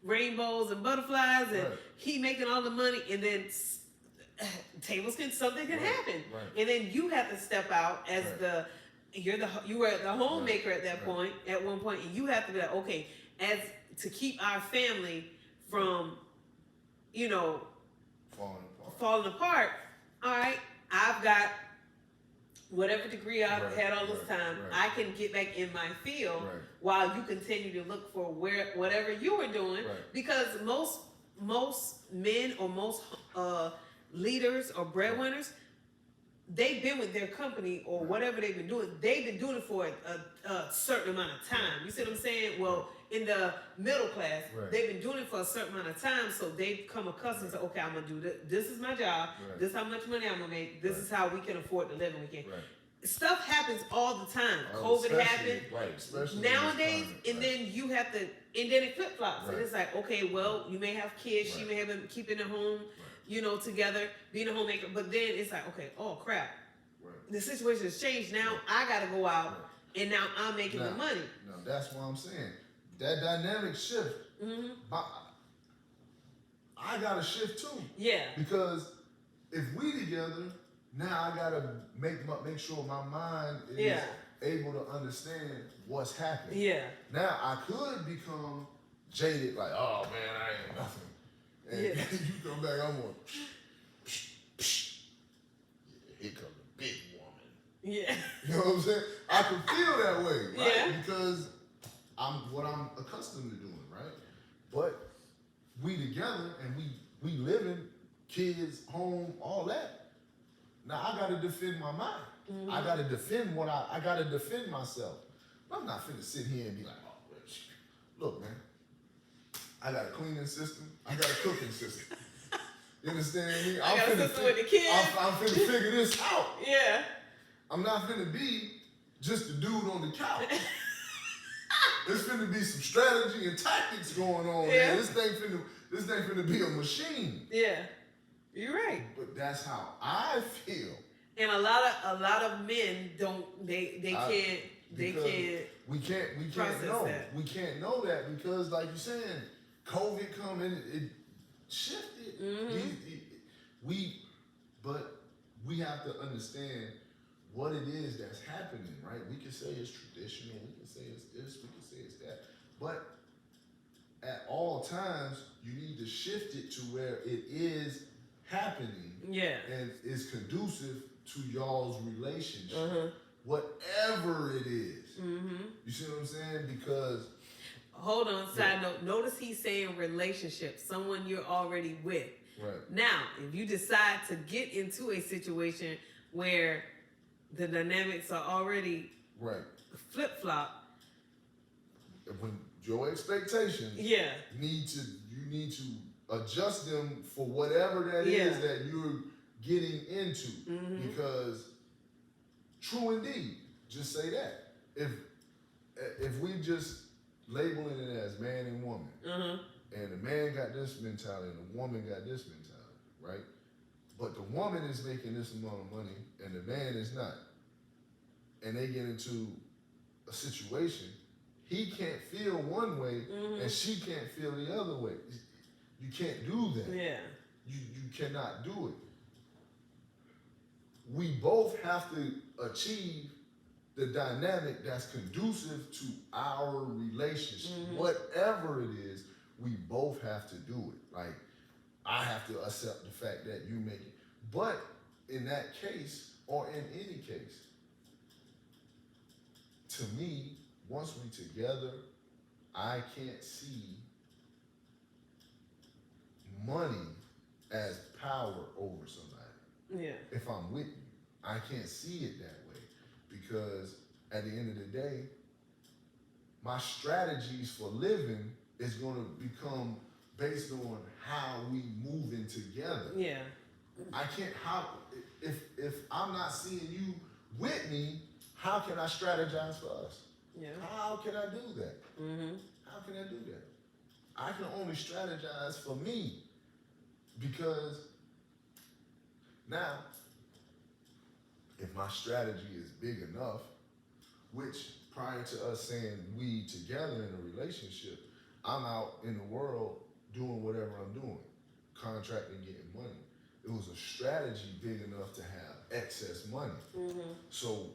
rainbows and butterflies, and Right. he making all the money, and then something can Right. happen, Right. and then you have to step out as Right. you were the homemaker at that Right. point, at one point, and you have to be like, okay, as to keep our family from, you know, falling apart. All right, I've got whatever degree I've Right, had all this right, time. right. I can get back in my field Right. while you continue to look for whatever you were doing. Right. Because most men or most leaders or breadwinners, they've been with their company or whatever they've been doing. They've been doing it for a certain amount of time. You see what I'm saying? Well, in the middle class, Right. they've been doing it for a certain amount of time, so they've come accustomed to, okay, I'm gonna do this. This is my job. Right. This is how much money I'm gonna make. This Right. is how we can afford to live, and we can. Right. Stuff happens all the time. Oh, COVID especially- happened. Right. Especially in this Nowadays, climate, and right. then you have to, and then it flip flops, and Right. it's like, okay, well, you may have kids, she Right. may have been keeping at home, Right. you know, together, being a homemaker, but then it's like, okay, oh crap, Right. the situation has changed. Now I got to go out, Right. and now I'm making the Now- money. Now that's what I'm saying. That dynamic shift. Hmm. I gotta shift too. Yeah, Because if we together, now I gotta make sure my mind is Yeah. able to understand what's happening. yeah, Now I could become jaded, like, oh man, I ain't nothing. And Yeah. you come back, I'm going, here comes a big woman. yeah, You know what I'm saying? I can feel that way, right? Yeah. Because I'm accustomed to doing, right? But we together and we living, kids, home, all that. Now I gotta defend my mind. Mm-hmm. I gotta defend I gotta defend myself. I'm not finna sit here and be like, oh, well, shit. Look, man, I got a cleaning system, I got a cooking system. You understand me? I got a system with the kids. I'm finna figure this out. yeah. I'm not finna be just a dude on the couch. There's finna be some strategy and tactics going on. Yeah. Man. This thing finna be a machine. Yeah, you're right. But that's how I feel. And a lot of men don't. They can't. They Because can't. We can't process know. that. We can't know that because, like you're saying, COVID come in, it shifted. Mm-hmm. But we have to understand what it is that's happening, right? We can say it's traditional, we can say it's this, we can say it's that, but at all times you need to shift it to where it is happening Yeah. and is conducive to y'all's relationship, Uh-huh. whatever it is. Mm-hmm. You see what I'm saying? Because Hold on, side note. Notice he's saying relationship, someone you're already with. right, Now, if you decide to get into a situation where the dynamics are already right. flip flop, When your expectations yeah, you need to adjust them for whatever that is Yeah. that you're getting into. Mhm. Because true indeed, just say that. If we just labeling it as man and woman, uh-huh, and the man got this mentality and the woman got this mentality, right? But the woman is making this amount of money and the man is not. And they get into a situation, he can't feel one way and she can't feel the other way. You can't do that. yeah, You cannot do it. We both have to achieve the dynamic that's conducive to our relationship. Whatever it is, we both have to do it. Like, I have to accept the fact that you make it. But in that case, or in any case, to me, once we together, I can't see money as power over somebody. Yeah. If I'm with you, I can't see it that way because at the end of the day, my strategies for living is going to become based on how we move in together. Yeah. I can't, how, if I'm not seeing you with me, how can I strategize for us? Yeah. How can I do that? Mm-hmm. How can I do that? I can only strategize for me because now, if my strategy is big enough, which prior to us saying we together in a relationship, I'm out in the world doing whatever I'm doing, contracting, getting money. It was a strategy big enough to have excess money. Mm-hmm. So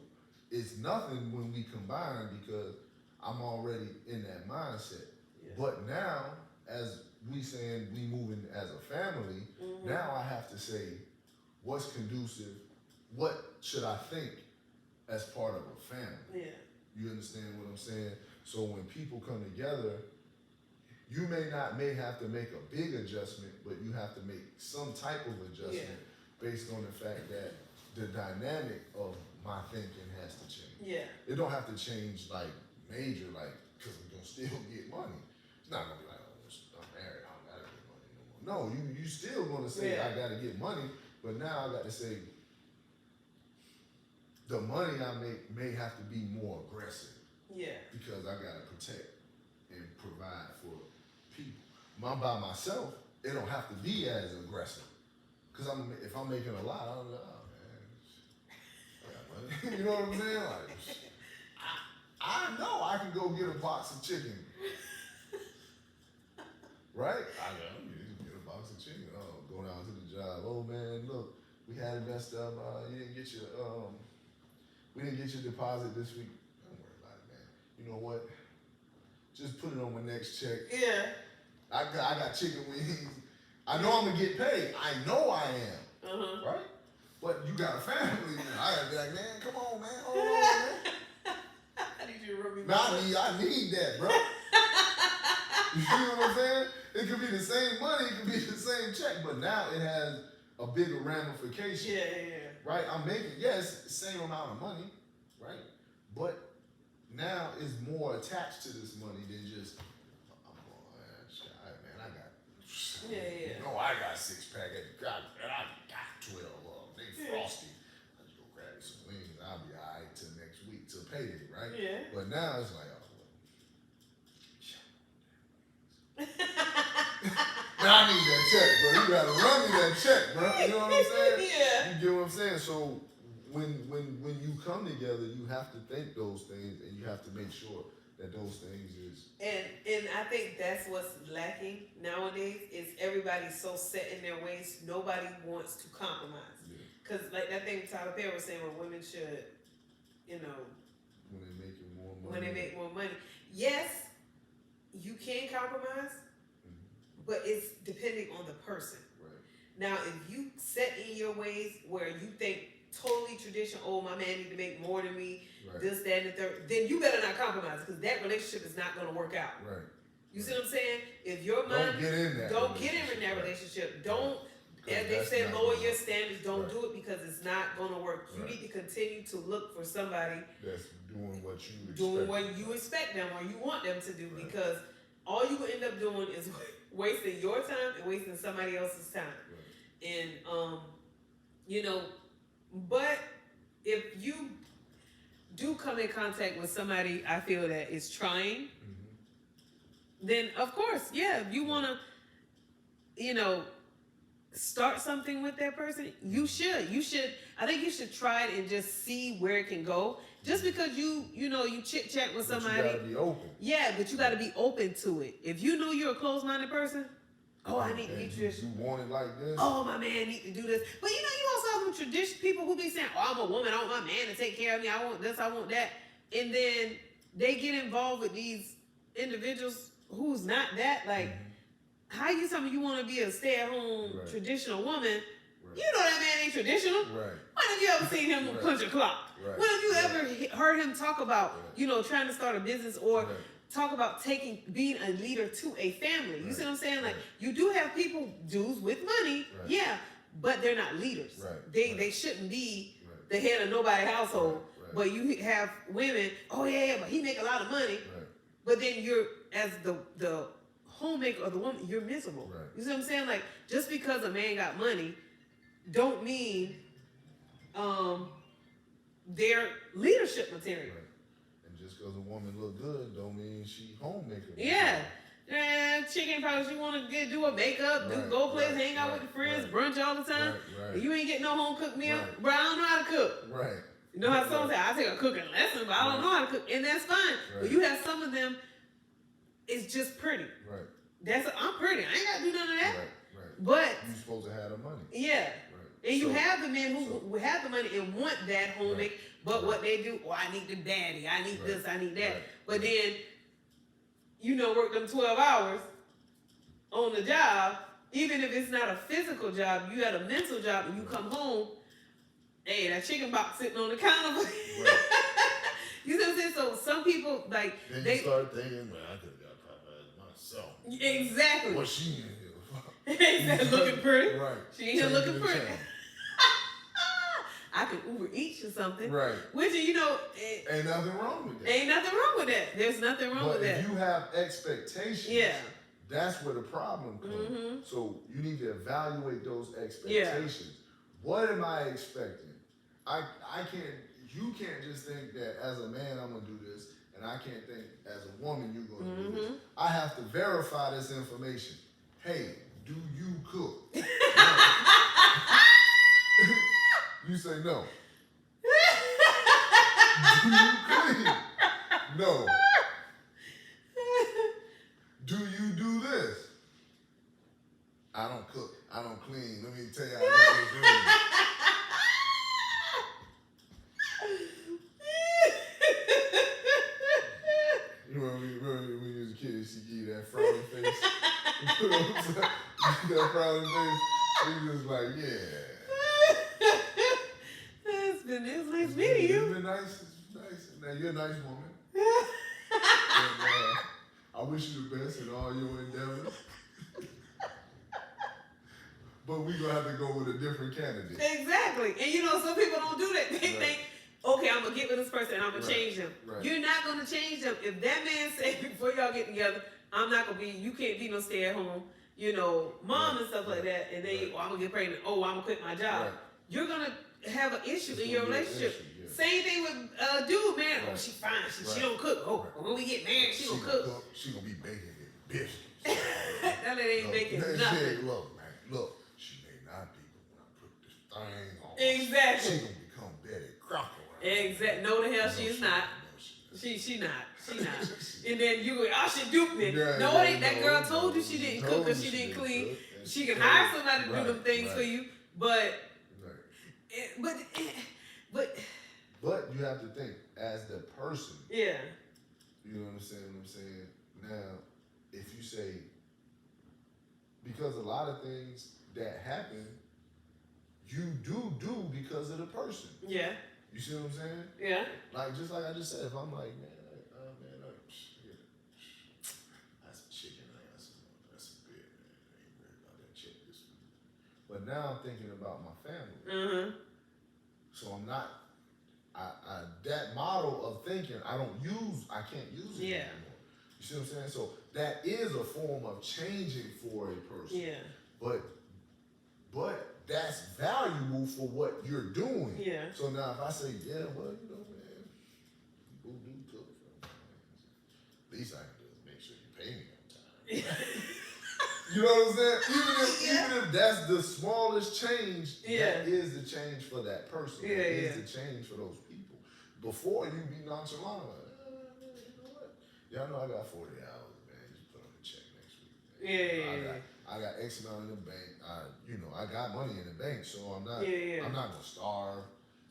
it's nothing when we combine because I'm already in that mindset. Yeah. But now, as we saying we moving as a family, Mm-hmm. now I have to say what's conducive, what should I think as part of a family? Yeah. You understand what I'm saying? So when people come together, you may have to make a big adjustment, but you have to make some type of adjustment based on the fact that the dynamic of my thinking has to change. Yeah. It don't have to change like major, like because we're gonna still get money. It's not gonna be like, oh, I'm married, I don't gotta get money no more. No, you still gonna say I gotta get money, but now I got to say the money I make may have to be more aggressive. Yeah. Because I gotta protect and provide for people. I'm by myself, it don't have to be as aggressive. Cause if I'm making a lot, I'm like, oh man, I got money. You know what I'm saying? Like, I know I can go get a box of chicken. Right? I know, you can get a box of chicken. Oh, go down to the job. Oh man, look, we had it messed up. You didn't get your we didn't get your deposit this week. Don't worry about it, man. You know what? Just put it on my next check. Yeah. I got chicken wings. I know I'm gonna get paid. I know I am. Uh-huh. Right? But you got a family now. I gotta be like, man, come on, man. Hold on, man. I need you to rub me. I need that, bro. You see what I'm saying? It could be the same money, it could be the same check, but now it has a bigger ramification. Yeah. Right? I'm making, yes, same amount of money, right? But now it's more attached to this money than just, man, I got, you know, I got 6-pack and I got 12 of them. They frosty. I just go grab me some wings. I'll be all right till next week, till payday, right? Yeah. But now it's like, now I need that check, bro. You gotta run me that check, bro. You know what I'm saying? Yeah. You get what I'm saying? So when you come together, you have to think those things, and you have to make sure that those things is. And I think that's what's lacking nowadays is everybody's so set in their ways. Nobody wants to compromise. Cause like that thing Tyler Perry was saying, when women should, you know, when they making more money. when they make more money. Yes, you can compromise, but it's depending on the person. Right. Now, if you set in your ways where you think totally traditional, oh, my man need to make more than me, Right. this, that, and the third, then you better not compromise because that relationship is not going to work out. Right. You see what I'm saying? If your mind, Don't get in that. don't get in that relationship. Don't, as they that's say, not lower gonna your work. standards. Don't Right. do it because it's not going to work. You Right. need to continue to look for somebody That's doing what you expect. doing what you expect them or you want them to do, Right. because all you will end up doing is wasting your time and wasting somebody else's time. Right. And you know, but if you do come in contact with somebody I feel that is trying, then of course, yeah, if you want to, you know, start something with that person, you should. I think you should try it and just see where it can go. Just because you chit chat with But somebody, you gotta be open. yeah, but you got to be open to it. If you know you're a closed-minded person, oh, I need to be traditional. You want it like this? Oh, my man need to do this. But you know, you also have some tradition people who be saying, oh, I'm a woman, I want my man to take care of me, I want this, I want that. And then they get involved with these individuals who's not that. Like, how you tell me you want to be a stay-at-home Right. traditional woman? Right. You know that man ain't traditional. Right. When have you ever seen him Right. punch a clock? Right. When have you Right. ever heard him talk about, Right. you know, trying to start a business or Right. talk about being a leader to a family? You Right. see what I'm saying? Like, Right. you do have people, dudes with money, Right. yeah, but they're not leaders. Right. They shouldn't be Right. the head of nobody's household. Right. But you have women, oh yeah, but he make a lot of money. Right. But then you're, as the homemaker or the woman, you're miserable. Right. You see what I'm saying? Like, just because a man got money, don't mean they're leadership material. Right. And just because a woman look good, don't mean she homemaker. Yeah. Chicken probably she want to do a makeup, Right, go places, right, hang out right, with the friends, right. brunch all the time. Right. You ain't getting no home cooked meal. Right. Bro, I don't know how to cook. Right. You know how some say, I take a cooking lesson, but I don't know how to cook. And that's fine. But Right. you have some of them, it's just pretty. Right. I'm pretty. I ain't got to do none of that. Right. Right. But, You supposed to have the money. yeah. Right. And you So- have the men who have the money and want that homemade, but Right. what they do, oh, I need the daddy, I need Right. this, I need that. Right. But then, you know, work them 12 hours on the job, even if it's not a physical job, you had a mental job and you come home, hey, that chicken box sitting on the counter. Right. You see what I'm saying? So some people, like, Then they, you start thinking, man, I could have got Popeyes myself. exactly. What she in here? Exactly. Looking pretty. Right. She ain't here Changing looking the pretty. channel. I could Uber Eats or something. Right. Which, you know, Ain't nothing wrong with that. ain't nothing wrong with that. There's nothing wrong But with if that. you have expectations, Yeah. that's where the problem comes. Mhm. So you need to evaluate those expectations. What am I expecting? I can't. You can't just think that as a man I'm gonna do this, and I can't think as a woman you're gonna do this. I have to verify this information. Hey, do you cook? You say no. Do you clean? No. Do you do this? I don't cook. I don't clean. Let me tell you how that is really. You remember when you was a kid, she give you that frowny face? You know what I'm saying? That frowny face. You just like, yeah. It's nice meeting you. It's been nice. It's nice. Now, you're a nice woman. And, I wish you the best in all your endeavors. But we're going to have to go with a different candidate. Exactly. And you know, some people don't do that. They think, okay, I'm going to get with this person and I'm going to change them. Right. You're not going to change them. If that man said before y'all get together, I'm not going to be, you can't be no stay at home, you know, mom and stuff like that. And then, oh, I'm going to get pregnant. Oh, I'm going to quit my job. Right. You're going to have an issue It's in your gonna be an relationship. issue, yeah. Same thing with dude, man. Oh, Right. she fine. She Right. don't cook. Oh, Right. when we get married, she gonna cook. She gonna be baking it biscuits. That lady ain't making That nothing. shit, look, man, look. She may not be, but when I put this thing on, Exactly. she gonna become Betty Crocker. Exactly. No, the hell she is not. She not. And then you go, oh, she duped me. Yeah, No, yeah, it ain't. That no, girl no. told you she didn't cook Told because you she didn't clean. cook, and She can told hire you. somebody to do them things for you, but But you have to think as the person. yeah, You know what I'm saying? Now, if you say, because a lot of things that happen, you do because of the person. yeah, You see what I'm saying? yeah, Like, just like I just said, if I'm like, that's a chicken ass, that's a bit, man. I ain't worried about that chicken this week. But now I'm thinking about my family. So I'm not, that model of thinking, I can't use it anymore. You see what I'm saying? So that is a form of changing for a person. yeah, But that's valuable for what you're doing. yeah. So now if I say, yeah, well, you know, man, people do cook for me. At least I can do is make sure you pay me on time. You know what I'm saying? Even if that's the smallest change, that is the change for that person. Yeah, that is the change for those people. Before you be nonchalant, like, you know what? Y'all know I got 40 hours, man. Just put on the check next week. Man. I got X amount in the bank. I got money in the bank, so I'm not gonna starve.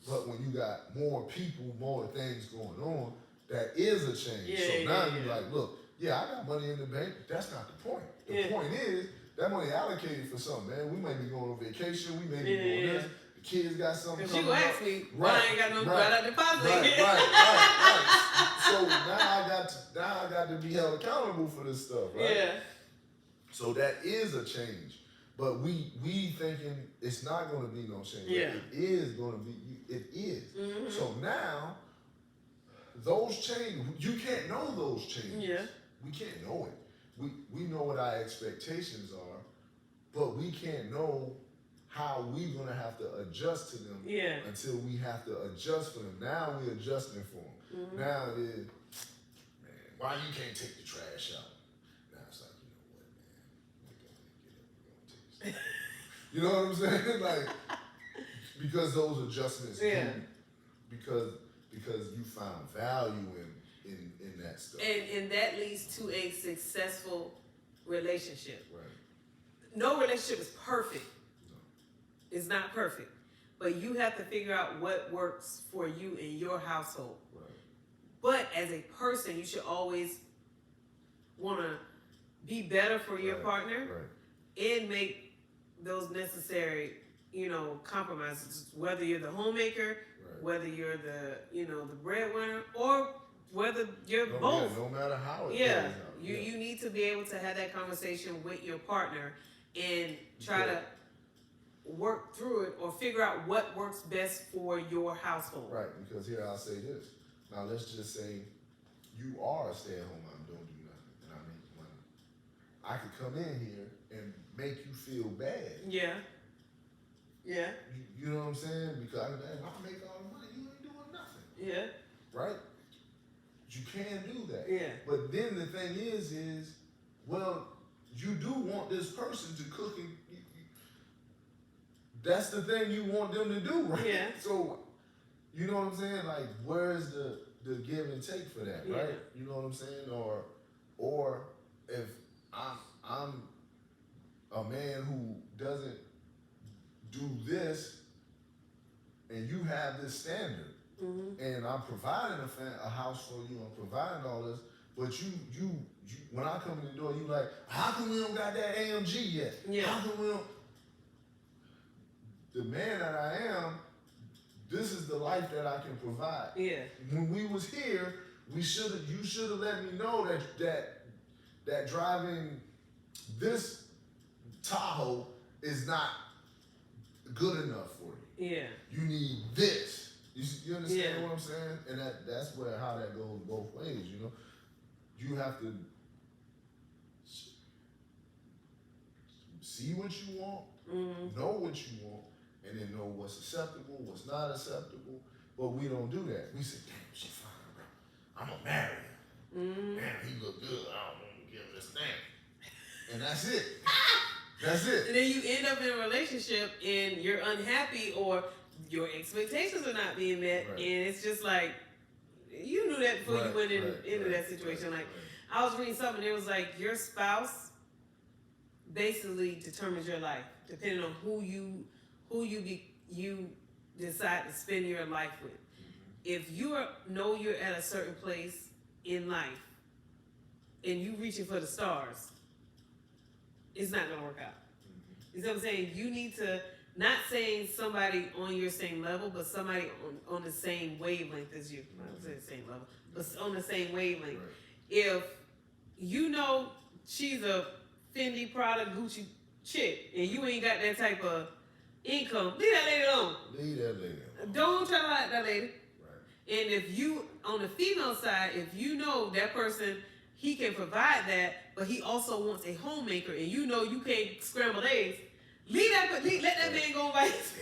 But when you got more people, more things going on, that is a change. So now you're like, look, Yeah, I got money in the bank. That's not the point. The Yeah. point is that money allocated for something, man. We may be going on vacation. We may be doing Yeah. this. The kids got something Because coming you up. asked me why I ain't got no right deposit. Right. So now I got to be held accountable for this stuff, right? Yeah. So that is a change. But we thinking it's not going to be no change. Yeah. It is going to be. It is. Mm-hmm. So now those change. You can't know those changes. Yeah. We can't know it. We know what our expectations are, but we can't know how we're gonna have to adjust to them until we have to adjust for them. Now we're adjusting for them. Mm-hmm. Now it is, man, why you can't take the trash out? Now it's like, you know what, man? We're gonna get up, we're gonna take it. You know what I'm saying? Like, because those adjustments because you found value in that stuff. And that leads to a successful relationship. Right. No relationship is perfect. It's not perfect. But you have to figure out what works for you in your household. Right. But as a person, you should always want to be better for your partner and make those necessary, compromises. Whether you're the homemaker, whether you're the, the breadwinner, or whether you're both. Yeah, no matter how it plays out. You need to be able to have that conversation with your partner and try to work through it or figure out what works best for your household. Right, because here I'll say this. Now let's just say you are a stay-at-home mom, don't do nothing, and I make money. I could come in here and make you feel bad. Yeah. Yeah. You know what I'm saying? Because I make all the money, you ain't doing nothing. Yeah. Right? You can do that. Yeah. But then the thing is, well, you do want this person to cook and that's the thing you want them to do, right? Yeah. So, you know what I'm saying? Like, where's the give and take for that, right? You know what I'm saying? Or if I'm a man who doesn't do this, and you have this standard, and I'm providing a house for you, I'm providing all this, but you when I come in the door, you like, how come we don't got that AMG yet? Yeah. How come we don't? The man that I am, this is the life that I can provide. Yeah. When we was here, you should have let me know that driving this Tahoe is not good enough for you. Yeah. You need this. You understand what I'm saying? And that's how that goes both ways, you know? You have to see what you want, know what you want, and then know what's acceptable, what's not acceptable. But we don't do that. We say, damn, she fine, bro. I'm gonna marry him. Damn, he look good. I don't want to give him this thing. And that's it. That's it. And then you end up in a relationship and you're unhappy or your expectations are not being met, and it's just like, you knew that before you went into that situation. I was reading something, it was like your spouse basically determines your life, depending on who you decide to spend your life with. If you know you're at a certain place in life and you reaching for the stars, it's not gonna work out. You see what I'm saying? You need to, not saying somebody on your same level, but somebody on the same wavelength as you. I don't say the same level, but on the same wavelength. If you know she's a Fendi, Prada, Gucci chick, and you ain't got that type of income, leave that lady alone. Leave that lady alone. Don't try to like that lady. And if you, on the female side, if you know that person, he can provide that, but he also wants a homemaker, and you know you can't scramble eggs, let that man go by his.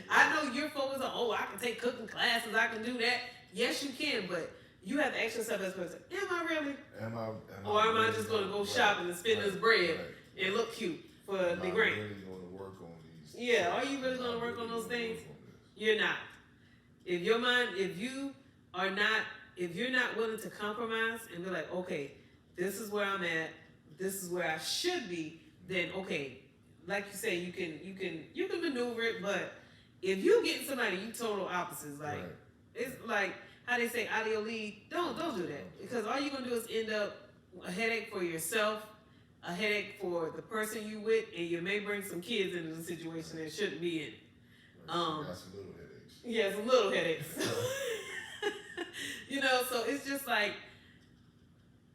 I know you're focused on, I can take cooking classes, I can do that. Yes, you can, but you have to ask yourself as a person, am I really? Or am I just going to go shopping and spend this bread and look cute for the grant? Really going to work on these? Yeah, are you really going to work on those things? You're not. If you're not willing to compromise and be like, okay, this is where I'm at, this is where I should be, then okay, like you say, you can maneuver it, but if you get somebody you total opposites, like it's like how they say audio lead, don't do that, because all you're gonna do is end up a headache for yourself, a headache for the person you with, and you may bring some kids into the situation that shouldn't be in. Got some little headaches. Yeah, some little headaches. You know, so it's just like,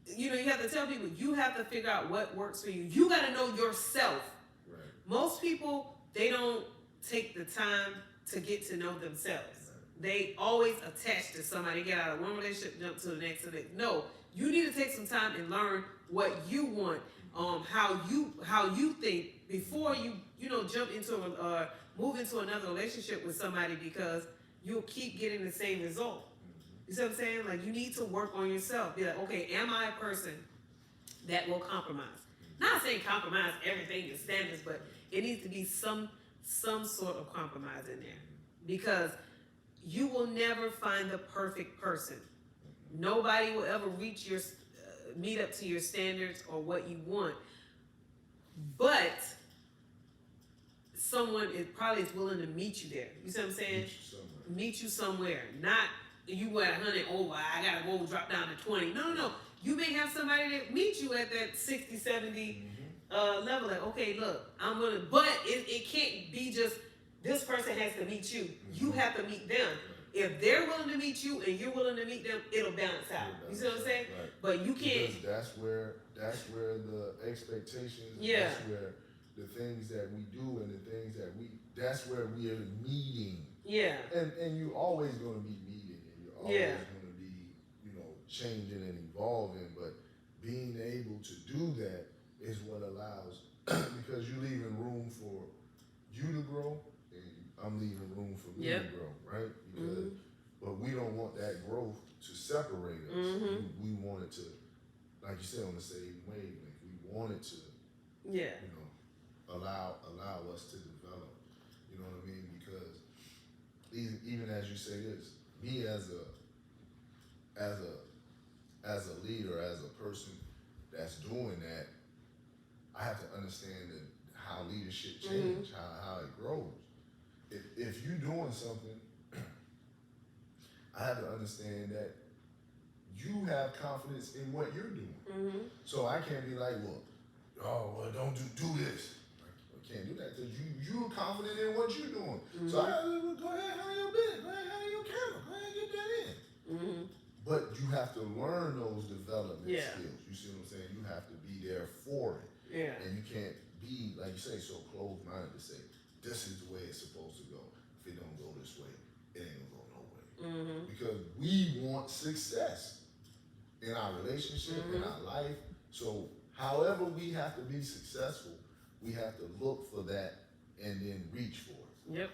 you know, you have to tell people, you have to figure out what works for you. You got to know yourself. Right. Most people, they don't take the time to get to know themselves. Right. They always attach to somebody, get out of one relationship, jump to the next. No, you need to take some time and learn what you want, how you think before you jump into move into another relationship with somebody, because you'll keep getting the same result. You see what I'm saying? Like, you need to work on yourself. Be like, okay, am I a person that will compromise? Not saying compromise everything to standards, but it needs to be some sort of compromise in there, because you will never find the perfect person. Nobody will ever reach your meet up to your standards or what you want, but someone probably is willing to meet you there. You see what I'm saying? Meet you somewhere. Not you at 100, oh, I gotta go drop down to 20. No. You may have somebody that meet you at that 60, 70 level. Like, okay, look, I'm gonna, but it can't be just this person has to meet you. You have to meet them. If they're willing to meet you and you're willing to meet them, it'll balance out. You see what I'm saying? Right. But you can't. Because that's where the expectations. Yeah. That's where the things that we do and the things that that's where we are meeting. Yeah. And you're always going to be meeting, and you're always going to be, changing and evolving. But being able to do that is what allows, because you're leaving room for you to grow, and I'm leaving room for me to grow, right? Because, but we don't want that growth to separate us. We want it to, like you said, on the same wavelength. We want it to, allow us to develop. You know what I mean? Because even as you say this, me as a leader, as a person that's doing that, I have to understand that how leadership changes, how it grows. If you're doing something, I have to understand that you have confidence in what you're doing. So I can't be like, don't do this. I can't do that because you're confident in what you're doing. So go ahead, handle your business. Go ahead, handle your camera. Go ahead, get that in. But you have to learn those development skills. You see what I'm saying? You have to be there for it. Yeah. And you can't be, like you say, so closed-minded to say, this is the way it's supposed to go. If it don't go this way, it ain't gonna go nowhere. Because we want success in our relationship, in our life. So however we have to be successful, we have to look for that and then reach for it. Yep.